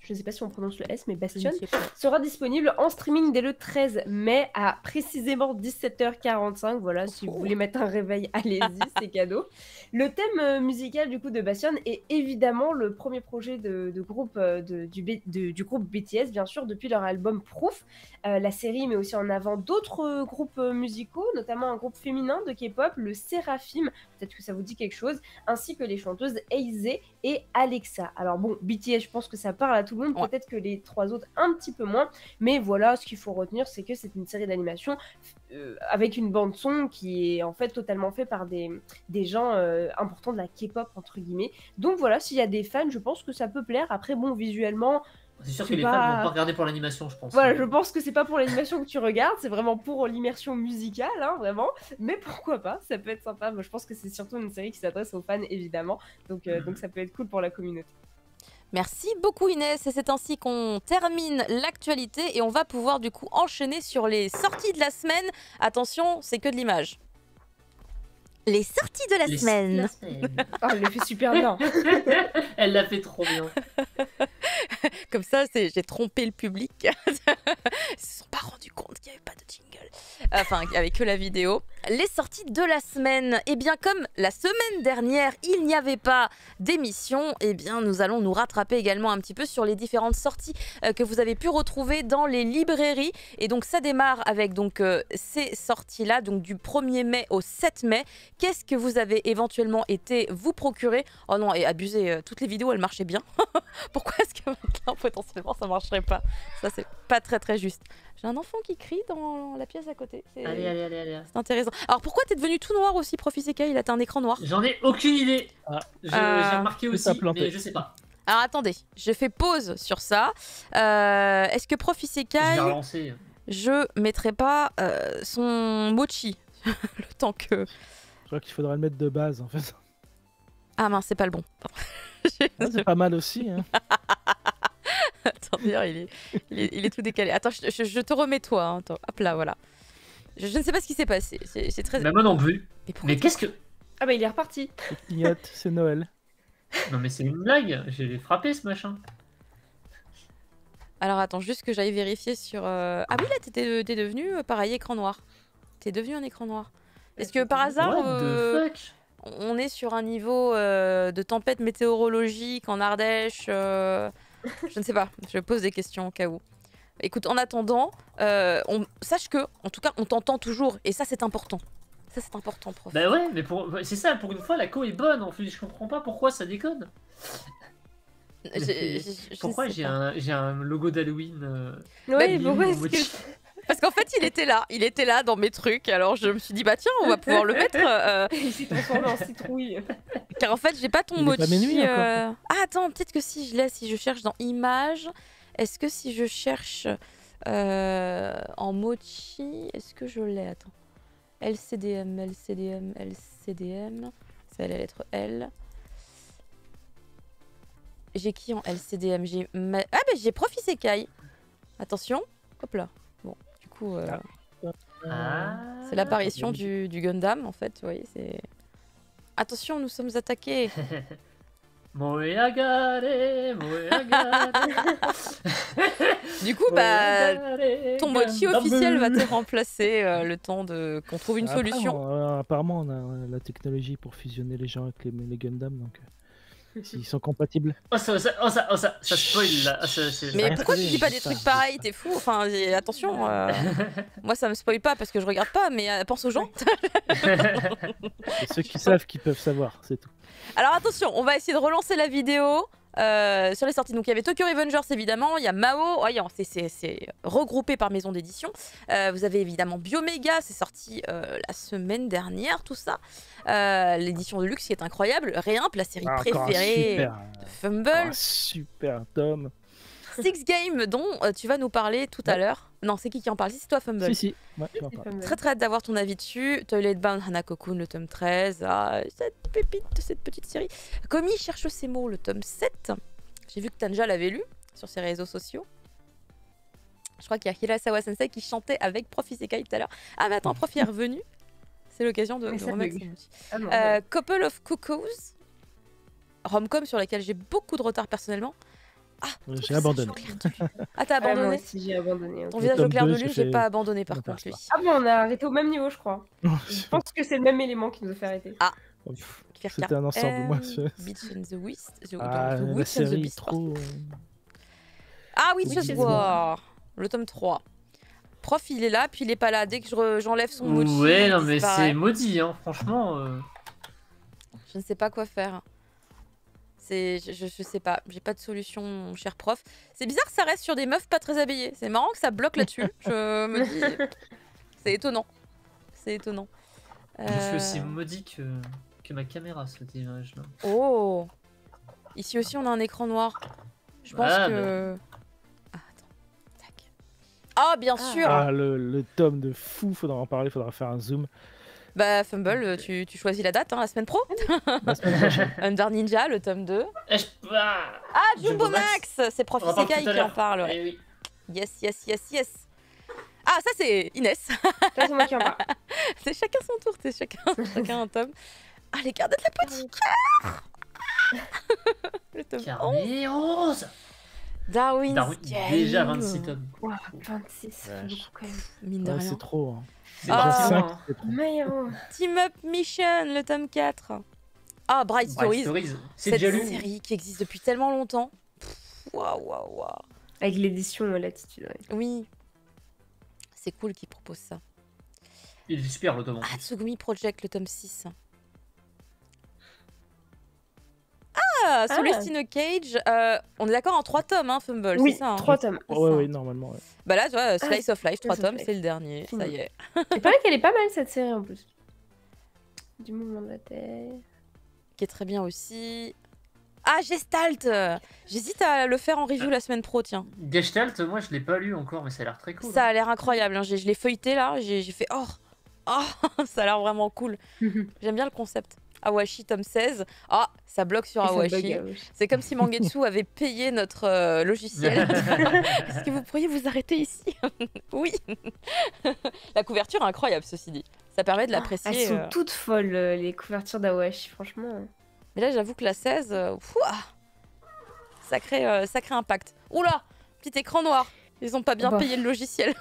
je ne sais pas si on prononce le S, mais Bastion, sera disponible en streaming dès le 13 mai à précisément 17h45. Voilà, si vous voulez mettre un réveil, allez-y, c'est cadeau. Le thème musical du coup de Bastion est évidemment le premier projet de groupe du groupe BTS, bien sûr, depuis leur album Proof. La série met aussi en avant d'autres groupes musicaux, notamment un groupe féminin de K-pop, le Seraphim, peut-être que ça vous dit quelque chose, ainsi que les chanteuses Eize et Alexa. Alors bon, BTS, je pense que ça parle à tout le monde, Ouais. peut-être que les 3 autres un petit peu moins, mais voilà, ce qu'il faut retenir, c'est que c'est une série d'animation avec une bande son qui est en fait totalement fait par des gens importants de la K-pop entre guillemets. Donc voilà, s'il y a des fans, je pense que ça peut plaire. Après bon, visuellement, C'est sûr c'est que les pas- fans vont pas regarder pour l'animation, je pense. voilà, je pense que c'est pas pour l'animation que tu regardes, c'est vraiment pour l'immersion musicale, hein, vraiment. Mais pourquoi pas, ça peut être sympa. Moi, je pense que c'est surtout une série qui s'adresse aux fans, évidemment. Donc ça peut être cool pour la communauté. Merci beaucoup Inès, et c'est ainsi qu'on termine l'actualité et on va pouvoir du coup enchaîner sur les sorties de la semaine. Attention, c'est que de l'image. Les sorties de la semaine. Oh, elle le fait super bien. Elle l'a fait trop bien. Comme ça, j'ai trompé le public. Ils se sont pas rendus compte qu'il n'y avait pas de jingle. Enfin, avec que la vidéo. Les sorties de la semaine. Eh bien, comme la semaine dernière, il n'y avait pas d'émission, eh bien, nous allons nous rattraper également un petit peu sur les différentes sorties que vous avez pu retrouver dans les librairies. Et donc, ça démarre avec donc, ces sorties-là, donc du 1er mai au 7 mai. Qu'est-ce que vous avez éventuellement été vous procurer? Oh non, et abusé, toutes les vidéos, elles marchaient bien. Pourquoi est-ce que maintenant, potentiellement, ça marcherait pas? Ça, c'est pas très très juste. J'ai un enfant qui crie dans la pièce à côté. Allez. C'est intéressant. Alors, pourquoi t'es devenu tout noir aussi, Profiseka? Il a un écran noir. J'en ai aucune idée. J'ai remarqué ça aussi, planté. mais je sais pas. Alors, attendez, je fais pause sur ça. Est-ce que Je vais Profiseka, relancer. je mettrai pas son mochi le temps que... Je crois qu'il faudrait le mettre de base en fait. Ah mince, c'est pas le bon. Pardon. Ah, c'est pas mal aussi. Hein. Attends, d'ailleurs, il est tout décalé. Attends, je te remets toi. Hein. Attends, hop là, voilà. Je ne sais pas ce qui s'est passé. C'est très... Bah, moi non plus. Mais pourquoi Mais qu'est-ce que. Ah bah il est reparti. Il clignote, c'est Noël. Non, mais c'est une blague. J'ai frappé ce machin. Alors attends, juste que j'aille vérifier sur... Ah oui, là, t'es devenu, pareil, écran noir. T'es devenu un écran noir. Est-ce que par hasard, What the fuck? on est sur un niveau de tempête météorologique en Ardèche Je ne sais pas, je pose des questions au cas où. Écoute, en attendant, sache que, en tout cas, on t'entend toujours, et ça, c'est important. Ça, c'est important, prof. Bah ouais, mais c'est ça, pour une fois, la co est bonne en plus. Je comprends pas pourquoi ça déconne. Pourquoi j'ai un logo d'Halloween Oui, Bill pourquoi ou est-ce que... Mochi Parce qu'en fait, il était là dans mes trucs, alors je me suis dit, bah tiens, on va pouvoir le mettre. Il s'est transformé en citrouille. Car en fait, j'ai pas ton Il est pas mochi. minuit encore. Ah, attends, peut-être que si je l'ai, si je cherche dans images, est-ce que si je cherche en mochi, est-ce que je l'ai? Attends. LCDM. C'est la lettre L. J'ai qui en LCDM? Ah, bah j'ai Profisekai. Attention. Hop là. Bon, du coup, c'est l'apparition du Gundam, en fait. Vous voyez, c'est... Attention, nous sommes attaqués. Moeagare, moeagare. Du coup, ton mochi officiel va te remplacer le temps qu'on trouve une solution. Apparemment, on a la technologie pour fusionner les gens avec les Gundam, donc s'ils sont compatibles. Oh ça spoil là. Mais pourquoi tu dis pas des trucs pareils? T'es fou. Enfin, attention. Moi, ça me spoil pas parce que je regarde pas, mais pense aux gens. Et ceux qui savent, qui peuvent savoir, c'est tout. Alors attention, on va essayer de relancer la vidéo sur les sorties. Donc il y avait Tokyo Revengers évidemment, il y a Mao, c'est regroupé par maison d'édition. Vous avez évidemment Bioméga, c'est sorti la semaine dernière, tout ça. L'édition de luxe qui est incroyable. Réimp, la série préférée de Fumble. Super tome. Six Game dont tu vas nous parler tout à l'heure. Non, c'est qui en parle? Si, c'est toi, Fumble. Si, ouais, je vais en parler. Très hâte d'avoir ton avis dessus. Toilet Bound Hanako-kun, le tome 13. Ah, cette pépite de cette petite série. Komi cherche ses mots, le tome 7. J'ai vu que Tanja l'avait lu sur ses réseaux sociaux. Je crois qu'il y a Hirasawa Sensei qui chantait avec Prof Isekai tout à l'heure. Ah, mais attends, Prof est revenu. C'est l'occasion de remettre son outil. Couple of Cuckoos. Romcom sur laquelle j'ai beaucoup de retard personnellement. Ah, j'ai abandonné. Ah, t'as abandonné? Moi aussi, j'ai abandonné. Ton visage au clair de lune, j'ai pas abandonné par contre lui. Ah bon, on a arrêté au même niveau, je crois. Je pense que c'est le même élément qui nous a fait arrêter. Ah, c'était un ensemble, moi. Beach and the West. La série trop... Ah oui, Just War, le tome 3. Prof, il est là, puis il est pas là. Dès que j'enlève son mochi, ouais, non mais c'est maudit, hein, franchement. Je ne sais pas quoi faire. Je sais pas, j'ai pas de solution, mon cher prof. C'est bizarre que ça reste sur des meufs pas très habillées. C'est marrant que ça bloque là-dessus. Je me dis, c'est étonnant. C'est étonnant. Je suis aussi maudit que ma caméra, cette image-là. Oh, ici aussi on a un écran noir. Je pense que... Ah, attends. Tac. Ah, bien sûr. Ah, le tome de fou, faudra en parler, faudra faire un zoom. Bah, Fumble, tu choisis la date, hein, la semaine pro. La semaine prochaine. Under Ninja, le tome 2. Ah, Jumbo Max. C'est Prof Isekai qui en parle. Ouais. Oui. Yes. Ah, ça c'est Inès. Ça, c'est moi qui en parle. C'est chacun son tour, c'est chacun un tome. Ah, les gardes de la petite cœur. Le tome 11. Darwin, déjà 26 tomes. Wow, 26, c'est beaucoup quand même. Mine de rien. C'est trop. Hein. C'est parti, hein. Team Up Mission, le tome 4. Ah, Bright Stories. C'est cette déjà lu. série qui existe depuis tellement longtemps. Waouh. Avec l'édition Latitude. Ouais. Oui. C'est cool qu'ils proposent ça. Il est super le tome. Ah, Tsugumi Project, le tome 6. Celeste in a Cage, on est d'accord en 3 tomes, hein, Fumble, oui, c'est ça? 3 tomes. Oui, normalement. Ouais. Bah là, tu vois, Slice of Life, 3 tomes, c'est le dernier, ça y est. Il paraît qu'elle est pas mal cette série en plus. Du mouvement de la Terre. Qui est très bien aussi. Ah, Gestalt. J'hésite à le faire en review la semaine pro, tiens. Gestalt, moi je l'ai pas lu encore, mais ça a l'air très cool. Ça a l'air incroyable, hein. Je l'ai feuilleté là, j'ai fait oh, ça a l'air vraiment cool. J'aime bien le concept. Awashi tome 16. Ah, ça bloque sur Awashi. C'est comme si Mangetsu avait payé notre logiciel. Est-ce que vous pourriez vous arrêter ici? Oui. La couverture est incroyable, ceci dit. Ça permet de l'apprécier. Elles sont toutes folles, les couvertures d'Awashi, franchement. Mais là, j'avoue que la 16, sacré impact. Oula, petit écran noir. Ils ont pas bien payé le logiciel.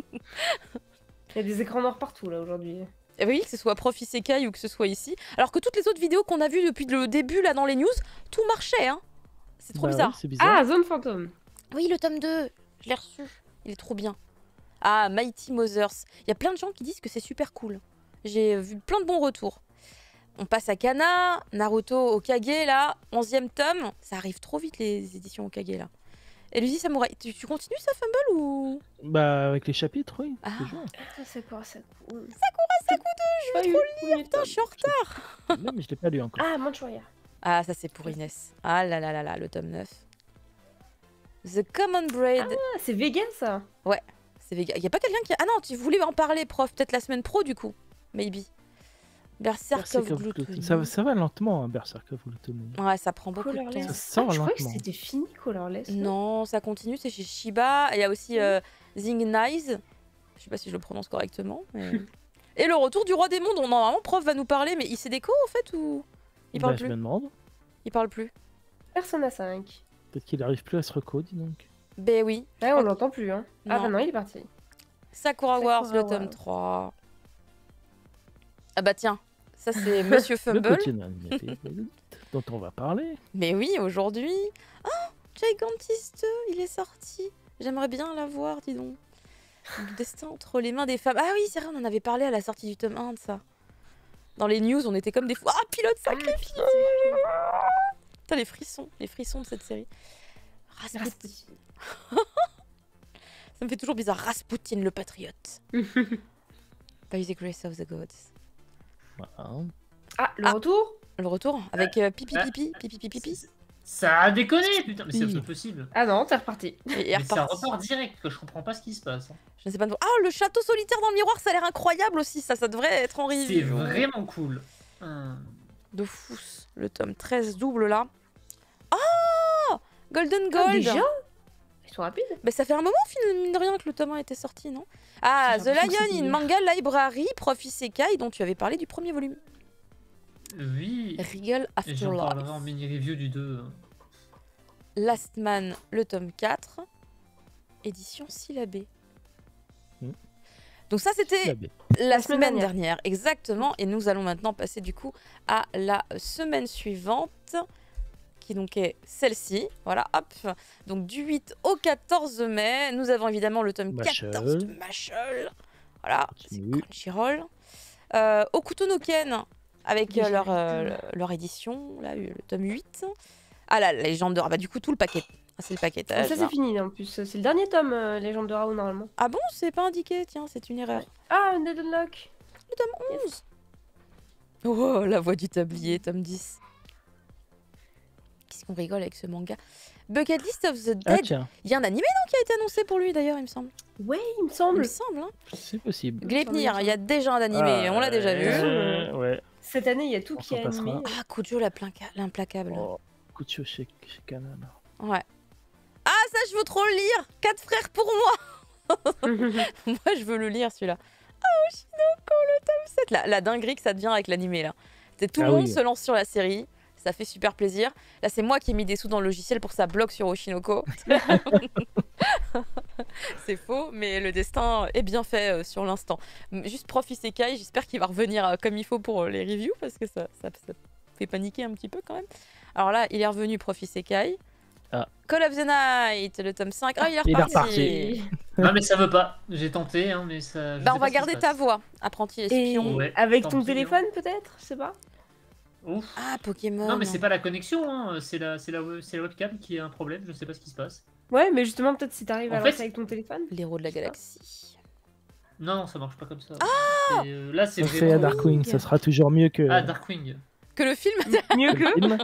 Il y a des écrans noirs partout, là, aujourd'hui. Et oui, que ce soit Prof Isekai ou que ce soit ici. Alors que toutes les autres vidéos qu'on a vues depuis le début, là, dans les news, tout marchait, hein. C'est trop bizarre. Oui, bizarre. Ah, Zone Fantôme. Oui, le tome 2, je l'ai reçu. Il est trop bien. Ah, Mighty Mothers. Il y a plein de gens qui disent que c'est super cool. J'ai vu plein de bons retours. On passe à Kana, Naruto Okage, là, 11e tome. Ça arrive trop vite, les éditions Okage, là. Et Lucy Samurai, tu continues ça, Fumble, ou... Bah, avec les chapitres, oui. Ah, Sakura Sakudo, je veux trop le lire, putain, je suis en retard. Non, mais je l'ai pas lu encore. Ah, Manchuria. Ah, ça, c'est pour Inès. Ah là là là là, le tome 9. The Common Braid. Ah, c'est vegan, ça. Ouais, c'est vegan. Y a pas quelqu'un qui... Ah non, tu voulais en parler, prof, peut-être la semaine pro, du coup. Maybe. Berserk of Gluttony. Ça va lentement, hein, Berserk of Gluttony. Ouais, ça prend beaucoup de temps. Ça sort je croyais que lentement. c'était fini, Colorless. Non, ça continue, c'est chez Shiba. Il y a aussi Zing Nice. Je sais pas si je le prononce correctement. Mais... Et le retour du roi des mondes. Normalement, prof va nous parler, mais il s'est déco, en fait, ou il parle plus? Je me demande. Il parle plus. Persona 5. Peut-être qu'il arrive plus à se reco, dis donc. Ben oui. Ouais, on l'entend plus. Hein. Ah Non. bah non, il est parti. Sakura Wars, le Sakura tome Wars. 3. Ah bah tiens, ça c'est Monsieur Le Fumble. petit animé dont on va parler. Mais oui, aujourd'hui. Oh, Gigantist 2, il est sorti. J'aimerais bien la voir, dis donc. Le destin entre les mains des femmes. Ah oui, c'est vrai, on en avait parlé à la sortie du tome 1 de ça. Dans les news, on était comme des fous. Ah, pilote sacrifié. Putain, les frissons de cette série. Rasputin. Ça me fait toujours bizarre. Rasputin le patriote. By the grace of the gods. Voilà. Ah, le retour. Le retour avec pipi pipi pipi pipi pipi. Ça a déconné, putain, mais c'est Oui. impossible. Ah non, t'es reparti. Et Mais ça reparti. repart direct, que je comprends pas ce qui se passe. Je ne sais pas. Ah, le château solitaire dans le miroir, ça a l'air incroyable aussi. Ça devrait être en C'est review. vraiment cool. De fous. Le tome 13 double là. Ah, Golden Gold. Ah, déjà Ils sont rapides. Mais ça fait un moment, mine de rien, que le tome 1 était sorti, non? Ah, J'ai The l'impression que Lion c'était in hier. Manga Library, Prof Isekai, dont tu avais parlé du premier volume. Oui. Regal Et j'en parlerai en Afterlife. mini-review du 2. Last Man, le tome 4. Édition syllabée. Hmm. Donc ça, c'était La baie. la semaine semaine dernière. dernière, exactement. Et nous allons maintenant passer du coup à la semaine suivante, qui donc est celle-ci. Voilà, hop. Donc du 8 au 14 mai, nous avons évidemment le tome Mashle. 14 de Mashle. Voilà, c'est Continue. Crunchyroll. Okuto no Ken, avec Déjà leur édition, là, le tome 8. Ah, la légende de... Ah bah du coup, tout le paquet. Ah, c'est le Ah, paquetage. ça, là. c'est fini en plus. C'est le dernier tome, Légende de Raoult, normalement. Ah bon, c'est pas indiqué, tiens, c'est une erreur. Ah, un Deadlock. Le tome 11. Oh, la voix du tablier, tome 10. Qu'est-ce qu'on rigole avec ce manga. Bucket List of the Ah Dead. tiens, Il y a un animé non qui a été annoncé pour lui d'ailleurs, il me semble. Ouais, il me Il semble. me semble. Hein. c'est possible. Gleipnir, il y a déjà un animé, Ah, on l'a déjà vu. Ouais. Cette année, il y a tout On qui est s'en passera. animé. Ah, Kujo l'implacable. Oh, coup de chaud chez Canon. Ouais. Ah, ça, je veux trop le lire. 4 frères pour moi. Moi, je veux le lire celui-là. Ah, Oshinoko, le tome 7. La dinguerie que ça devient avec l'animé là. Tout le Ah monde oui. se lance sur la série. Ça fait super plaisir. Là, c'est moi qui ai mis des sous dans le logiciel pour que ça bloque sur Oshinoko. C'est faux, mais le destin est bien fait sur l'instant. Juste Prof Isekai, j'espère qu'il va revenir comme il faut pour les reviews parce que ça fait paniquer un petit peu quand même. Alors là, il est revenu Prof Isekai. Ah. Call of the Night, le tome 5. Ah, il est Il est reparti. reparti. Non, mais ça veut pas. J'ai tenté, hein, mais ça. je Bah, sais on pas va ce qui garder se ta passe. voix, apprenti Et espion. Ouais, avec tant ton pis, téléphone, peut-être. Je sais pas. Ouf. Ah, Pokémon. Non, mais c'est pas la connexion, hein. c'est la webcam qui a un problème. Je sais pas ce qui se passe. Ouais, mais justement, peut-être si t'arrives à En fait- lancer avec ton téléphone. L'héros de la Je sais pas. galaxie. Non, non, ça marche pas comme ça. Ah là, c'est On fait à vraiment. Darkwing, ça sera toujours mieux que Ah, Darkwing. Que le film Mieux que le que. film.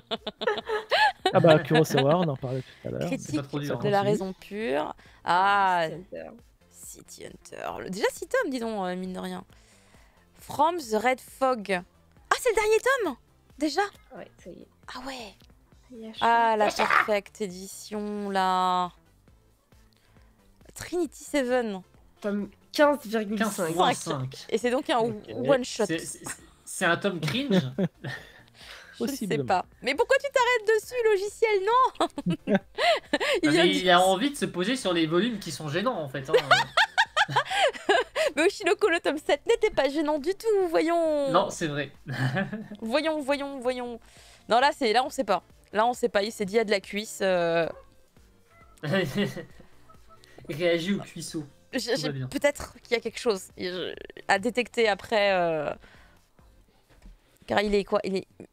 Ah bah Kurosawa, on en parlait tout à l'heure. critique pas trop dur, de hein. la Continue. raison pure. Ah, Center. City Hunter. Déjà 6 tomes, dis donc, mine de rien. From the Red Fog. Ah, c'est le dernier tome déjà. Ouais, ça y est. Ah ouais. Il y a chaud. Ah, la Perfect Edition, là. Trinity 7. Tome 15,5. 15.5. Et c'est donc un Ok. one-shot. C'est un tome cringe. Je ne sais Possiblement. pas. Mais pourquoi tu t'arrêtes dessus, logiciel? Non. Il vient Mais de il a envie de se poser sur les volumes qui sont gênants en fait. Hein. Mais Oshinoko, le tome 7 n'était pas gênant du tout, voyons. Non, c'est vrai. Voyons. Non, là, on sait pas. Là, on sait pas. Il s'est dit, il y a de la cuisse. Réagis au cuisseau. J'ai va bien. peut-être qu'il y a quelque chose à détecter après. Car il est quoi?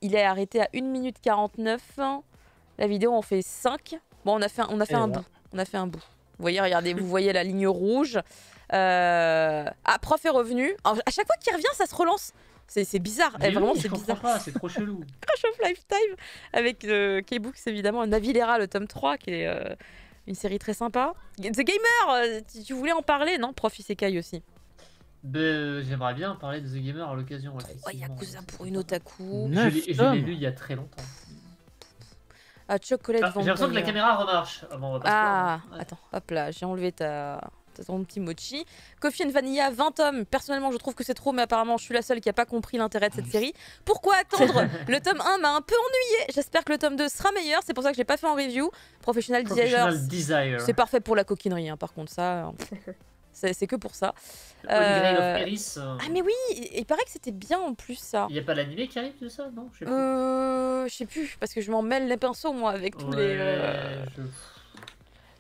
Il est arrêté à 1 minute 49. La vidéo en fait 5. Bon, on a fait un voilà. bout. On a fait un bout. Vous voyez, regardez, vous voyez la ligne rouge. Ah, Prof est revenu. Alors, à chaque fois qu'il revient, ça se relance. C'est bizarre. Mais Vraiment, oui, c'est je comprends bizarre. pas, c'est trop chelou. Crash of Lifetime avec K-Books évidemment, Navilera le tome 3 qui est une série très sympa. The Gamer, tu voulais en parler, non? Prof Isekai aussi. J'aimerais bien parler de The Gamer à l'occasion. Oh, effectivement. Yakuza pour une otaku. Je 9 l'ai tomes. lu il y a très longtemps. Ah, Chocolate Ah, j'ai l'impression que la Vampire. caméra remarche. Ah, bon, on va pas se Ah, plaindre, hein. Ouais. attends, hop là, j'ai enlevé ta C'est ton petit mochi. Coffee and Vanilla, 20 tomes. Personnellement, je trouve que c'est trop, mais apparemment, je suis la seule qui n'a pas compris l'intérêt de cette série. Pourquoi attendre? Le tome 1 m'a un peu ennuyé. J'espère que le tome 2 sera meilleur. C'est pour ça que je l'ai pas fait en review. Professional Desire. C'est parfait pour la coquinerie, hein. Par contre, ça, c'est que pour ça. Holy Grail of Eris. Ah, mais oui, il paraît que c'était bien en plus, ça. Il n'y a pas l'animé qui arrive de ça, non? Je sais plus, parce que je m'en mêle les pinceaux, moi, avec tous les.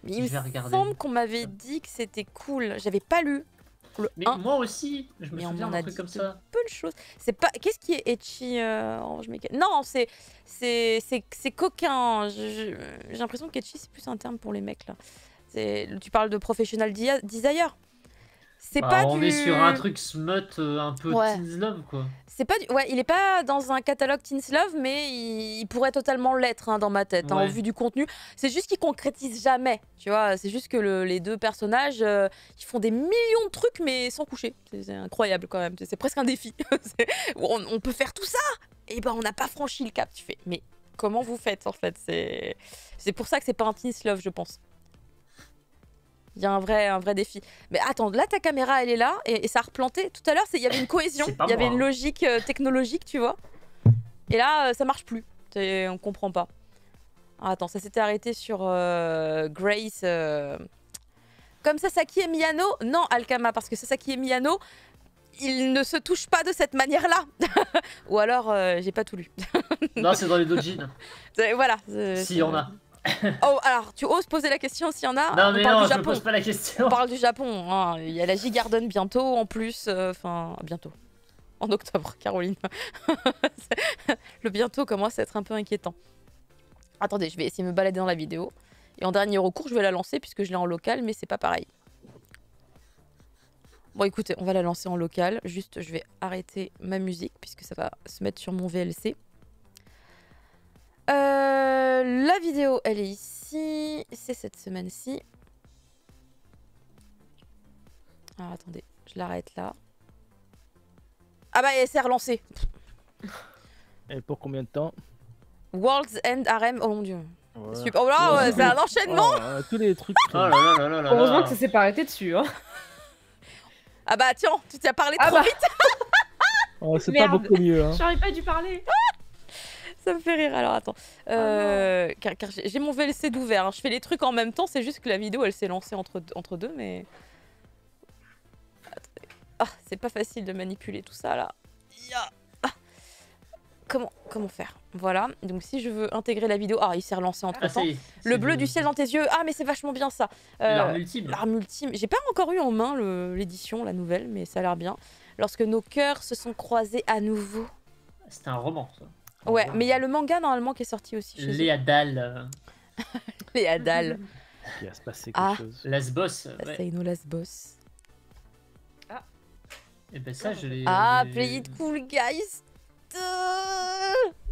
Mais il me semble qu'on m'avait dit que c'était cool. J'avais pas lu le Mais 1. moi aussi, je me souviens d'un truc comme ça. Peu de choses. C'est pas. Qu'est-ce qui est ecchi Orange Mécanique? Non, c'est coquin. J'ai l'impression qu'ecchi c'est plus un terme pour les mecs là. Tu parles de Professional Desire. C'est pas on du. est sur un truc smut un peu Teens Love quoi. C'est pas du... Ouais, il est pas dans un catalogue Teens Love, mais il pourrait totalement l'être hein, dans ma tête, hein, au vu du contenu. C'est juste qu'il concrétise jamais, tu vois. C'est juste que les deux personnages, ils font des millions de trucs, mais sans coucher. C'est incroyable quand même. C'est presque un défi. On peut faire tout ça, et ben on n'a pas franchi le cap. Tu fais, mais comment vous faites en fait? C'est pour ça que c'est pas un Teens Love, je pense. Il y a un vrai défi. Mais attends, là ta caméra elle est là et ça a replanté. Tout à l'heure il y avait une cohésion, il y avait une logique technologique, tu vois. Et là ça marche plus. On comprend pas. Ah, attends, ça s'était arrêté sur Grace. Comme Sasaki et Miyano. Non, Alkama, parce que Sasaki et Miyano, ils ne se touchent pas de cette manière-là. Ou alors j'ai pas tout lu. Non, c'est dans les doujins. Voilà. S'il y en a. Oh, alors, tu oses poser la question s'il y en a? Non, mais non, je ne pose pas la question. On parle du Japon. Hein. Il y a la J-Garden bientôt, en plus. Enfin, bientôt. En octobre, Caroline. Le bientôt commence à être un peu inquiétant. Attendez, je vais essayer de me balader dans la vidéo. Et en dernier recours, je vais la lancer puisque je l'ai en local, mais c'est pas pareil. Bon, écoutez, on va la lancer en local. Juste, je vais arrêter ma musique puisque ça va se mettre sur mon VLC. La vidéo, elle est ici. C'est cette semaine-ci. Alors, attendez, je l'arrête là. Ah bah, elle s'est relancée. Et pour combien de temps? World's End Harem. Oh mon dieu. Voilà. Super. Oh là, c'est un enchaînement. Tous les trucs. Oh là là. Heureusement que ça s'est pas arrêté dessus. Hein. Ah bah tiens, tu t'es parlé trop vite. Oh, c'est pas beaucoup mieux. Hein. J'aurais pas dû parler. Ça me fait rire. Alors attends. Car j'ai mon VLC d'ouvert. Hein. Je fais les trucs en même temps. C'est juste que la vidéo elle s'est lancée entre deux. Mais. Ah, c'est pas facile de manipuler tout ça là. Comment faire? Voilà. Donc si je veux intégrer la vidéo. Ah, il s'est relancé entre temps. Le bleu du ciel dans tes yeux. Ah, mais c'est vachement bien ça. L'arme ultime. L'arme ultime. J'ai pas encore eu en main l'édition, la nouvelle, mais ça a l'air bien. Lorsque nos cœurs se sont croisés à nouveau. C'était un roman ça. Ouais, mais il y a le manga normalement qui est sorti aussi. Léa Dahl. Léa Dahl. Il va se passer quelque chose. Lasbos. Seino Lasbos. Ah. Et ben ça, je l'ai. Ah, Play It Cool, guys.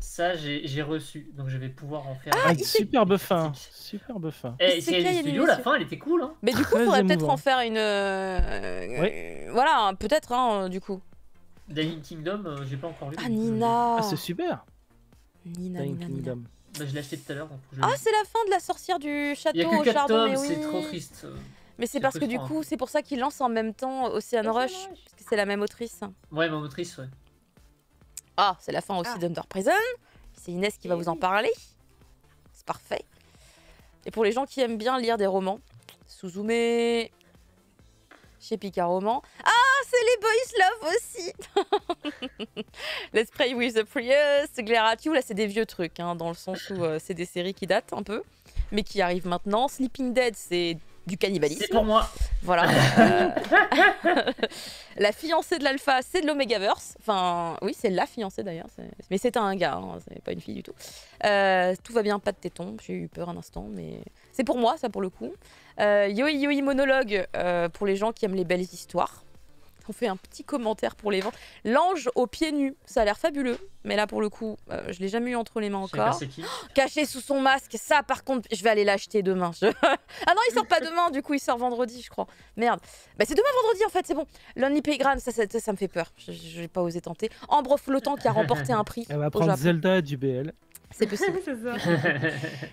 Ça, j'ai reçu. Donc je vais pouvoir en faire. Ah, superbe fin. Superbe fin. Et c'est le studio, la fin, elle était cool. Hein. Mais du coup, il faudrait peut-être en faire une. Voilà, peut-être, hein, du coup. Dying Kingdom, j'ai pas encore lu. Ah, Nina. Ah, c'est super. Nina. Bah, je l'ai acheté tout à l'heure. Ah, c'est la fin de la sorcière du château au chardon. Il y a que 4 tomes, oui. c'est trop triste. Mais c'est parce que du coup, c'est pour ça qu'ils lancent en même temps Ocean Rush, parce que c'est la même autrice. Ouais, même autrice, ouais. Ah, c'est la fin aussi d'Under Prison. C'est Inès qui va vous en parler. C'est parfait. Et pour les gens qui aiment bien lire des romans, Suzume, chez Pika Roman. Ah, c'est les Boys Love aussi. Let's Play with the Prius, Gleratiu, là c'est des vieux trucs, hein, dans le sens où c'est des séries qui datent un peu, mais qui arrivent maintenant. Sleeping Dead, c'est du cannibalisme. C'est pour moi. Voilà. La fiancée de l'Alpha, c'est de l'Omegaverse. Enfin, oui, c'est la fiancée d'ailleurs. Mais c'est un gars, hein, c'est pas une fille du tout. Tout va bien, pas de tétons. J'ai eu peur un instant, mais c'est pour moi, ça pour le coup. Yoi Yoi Monologue, pour les gens qui aiment les belles histoires. On fait un petit commentaire pour les ventes. L'ange aux pieds nus, ça a l'air fabuleux. Mais là, pour le coup, je l'ai jamais eu entre les mains encore. Caché sous son masque, ça par contre, je vais aller l'acheter demain. Ah non, il sort pas demain, du coup, il sort vendredi, je crois. Merde. Bah, c'est demain vendredi, en fait, c'est bon. Lonely Playground, ça me fait peur. Je vais pas osé tenter. Ambre Flottant qui a remporté un prix. Elle va prendre Zelda du BL. C'est possible. C'est ça.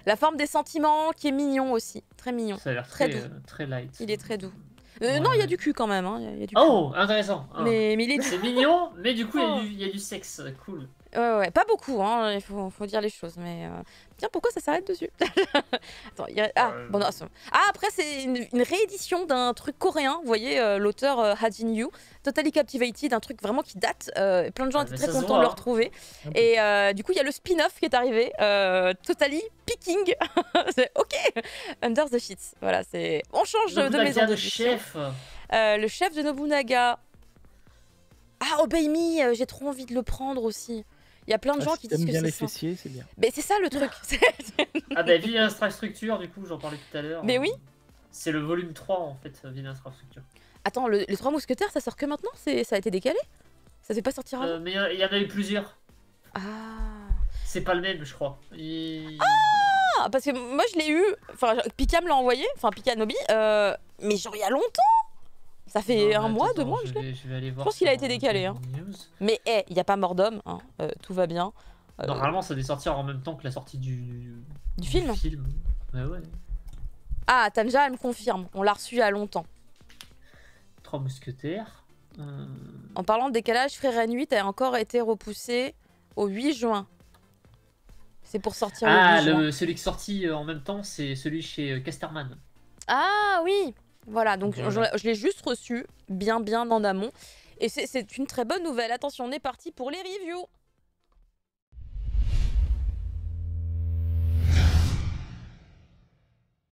La forme des sentiments qui est mignon aussi. Très mignon. Ça a l'air très doux. Très light. Il est très doux. Non, il y a Ouais. du cul quand même. Hein. Il y a du cul. Oh, intéressant. Ah. Mais il est... C'est mignon, mais du coup, Oh. il y a du sexe. Cool. Ouais, pas beaucoup, hein. Il faut dire les choses. Mais tiens, pourquoi ça s'arrête dessus? Attends, bon, non, après, c'est une réédition d'un truc coréen. Vous voyez, l'auteur Ha Jin-yu, Totally Captivated, un truc vraiment qui date. Plein de gens Ah, étaient mais très ça se contents voit, de le hein. retrouver. Un peu. Et du coup, il y a le spin-off qui est arrivé, Totally Picking. C'est OK, Under the Sheets. Voilà, c'est. On change de Nobunaga, maison le d'édition. chef. Le chef de Nobunaga. Ah, Obey Me, j'ai trop envie de le prendre aussi. Il y a plein de gens si qui t'aimes disent que bien c'est les ça. fessiers, c'est bien. Mais c'est ça le truc. Ah bah Ville Infrastructure, du coup, j'en parlais tout à l'heure. Mais oui. C'est le volume 3 en fait, Ville Infrastructure. Attends, les Trois Mousquetaires, ça sort que maintenant? Ça a été décalé? Ça devait pas sortir avant? Mais il y en a eu plusieurs. Ah. C'est pas le même, je crois. Ah, parce que moi je l'ai eu, enfin Pika me l'a envoyé, enfin Pika Nobi, mais genre il y a longtemps. Ça fait Non, un mais mois, attends, 2 mois que je l'ai. je vais aller voir. pense qu'il a sur, été décalé, hein. News. Mais il y a pas mort d'homme, hein, tout va bien. Normalement, ça devait sortir en même temps que la sortie du film. Ouais, ouais. Ah, Tanja, elle me confirme, on l'a reçu il y a longtemps. Trois mousquetaires. En parlant de décalage, Frère N8 a encore été repoussé au 8 juin. C'est pour sortir Ah, le 8 juin. celui qui est sorti en même temps, c'est celui chez Casterman. Ah oui, voilà, donc Voilà. je l'ai juste reçu bien en amont. Et c'est une très bonne nouvelle. Attention, on est parti pour les reviews.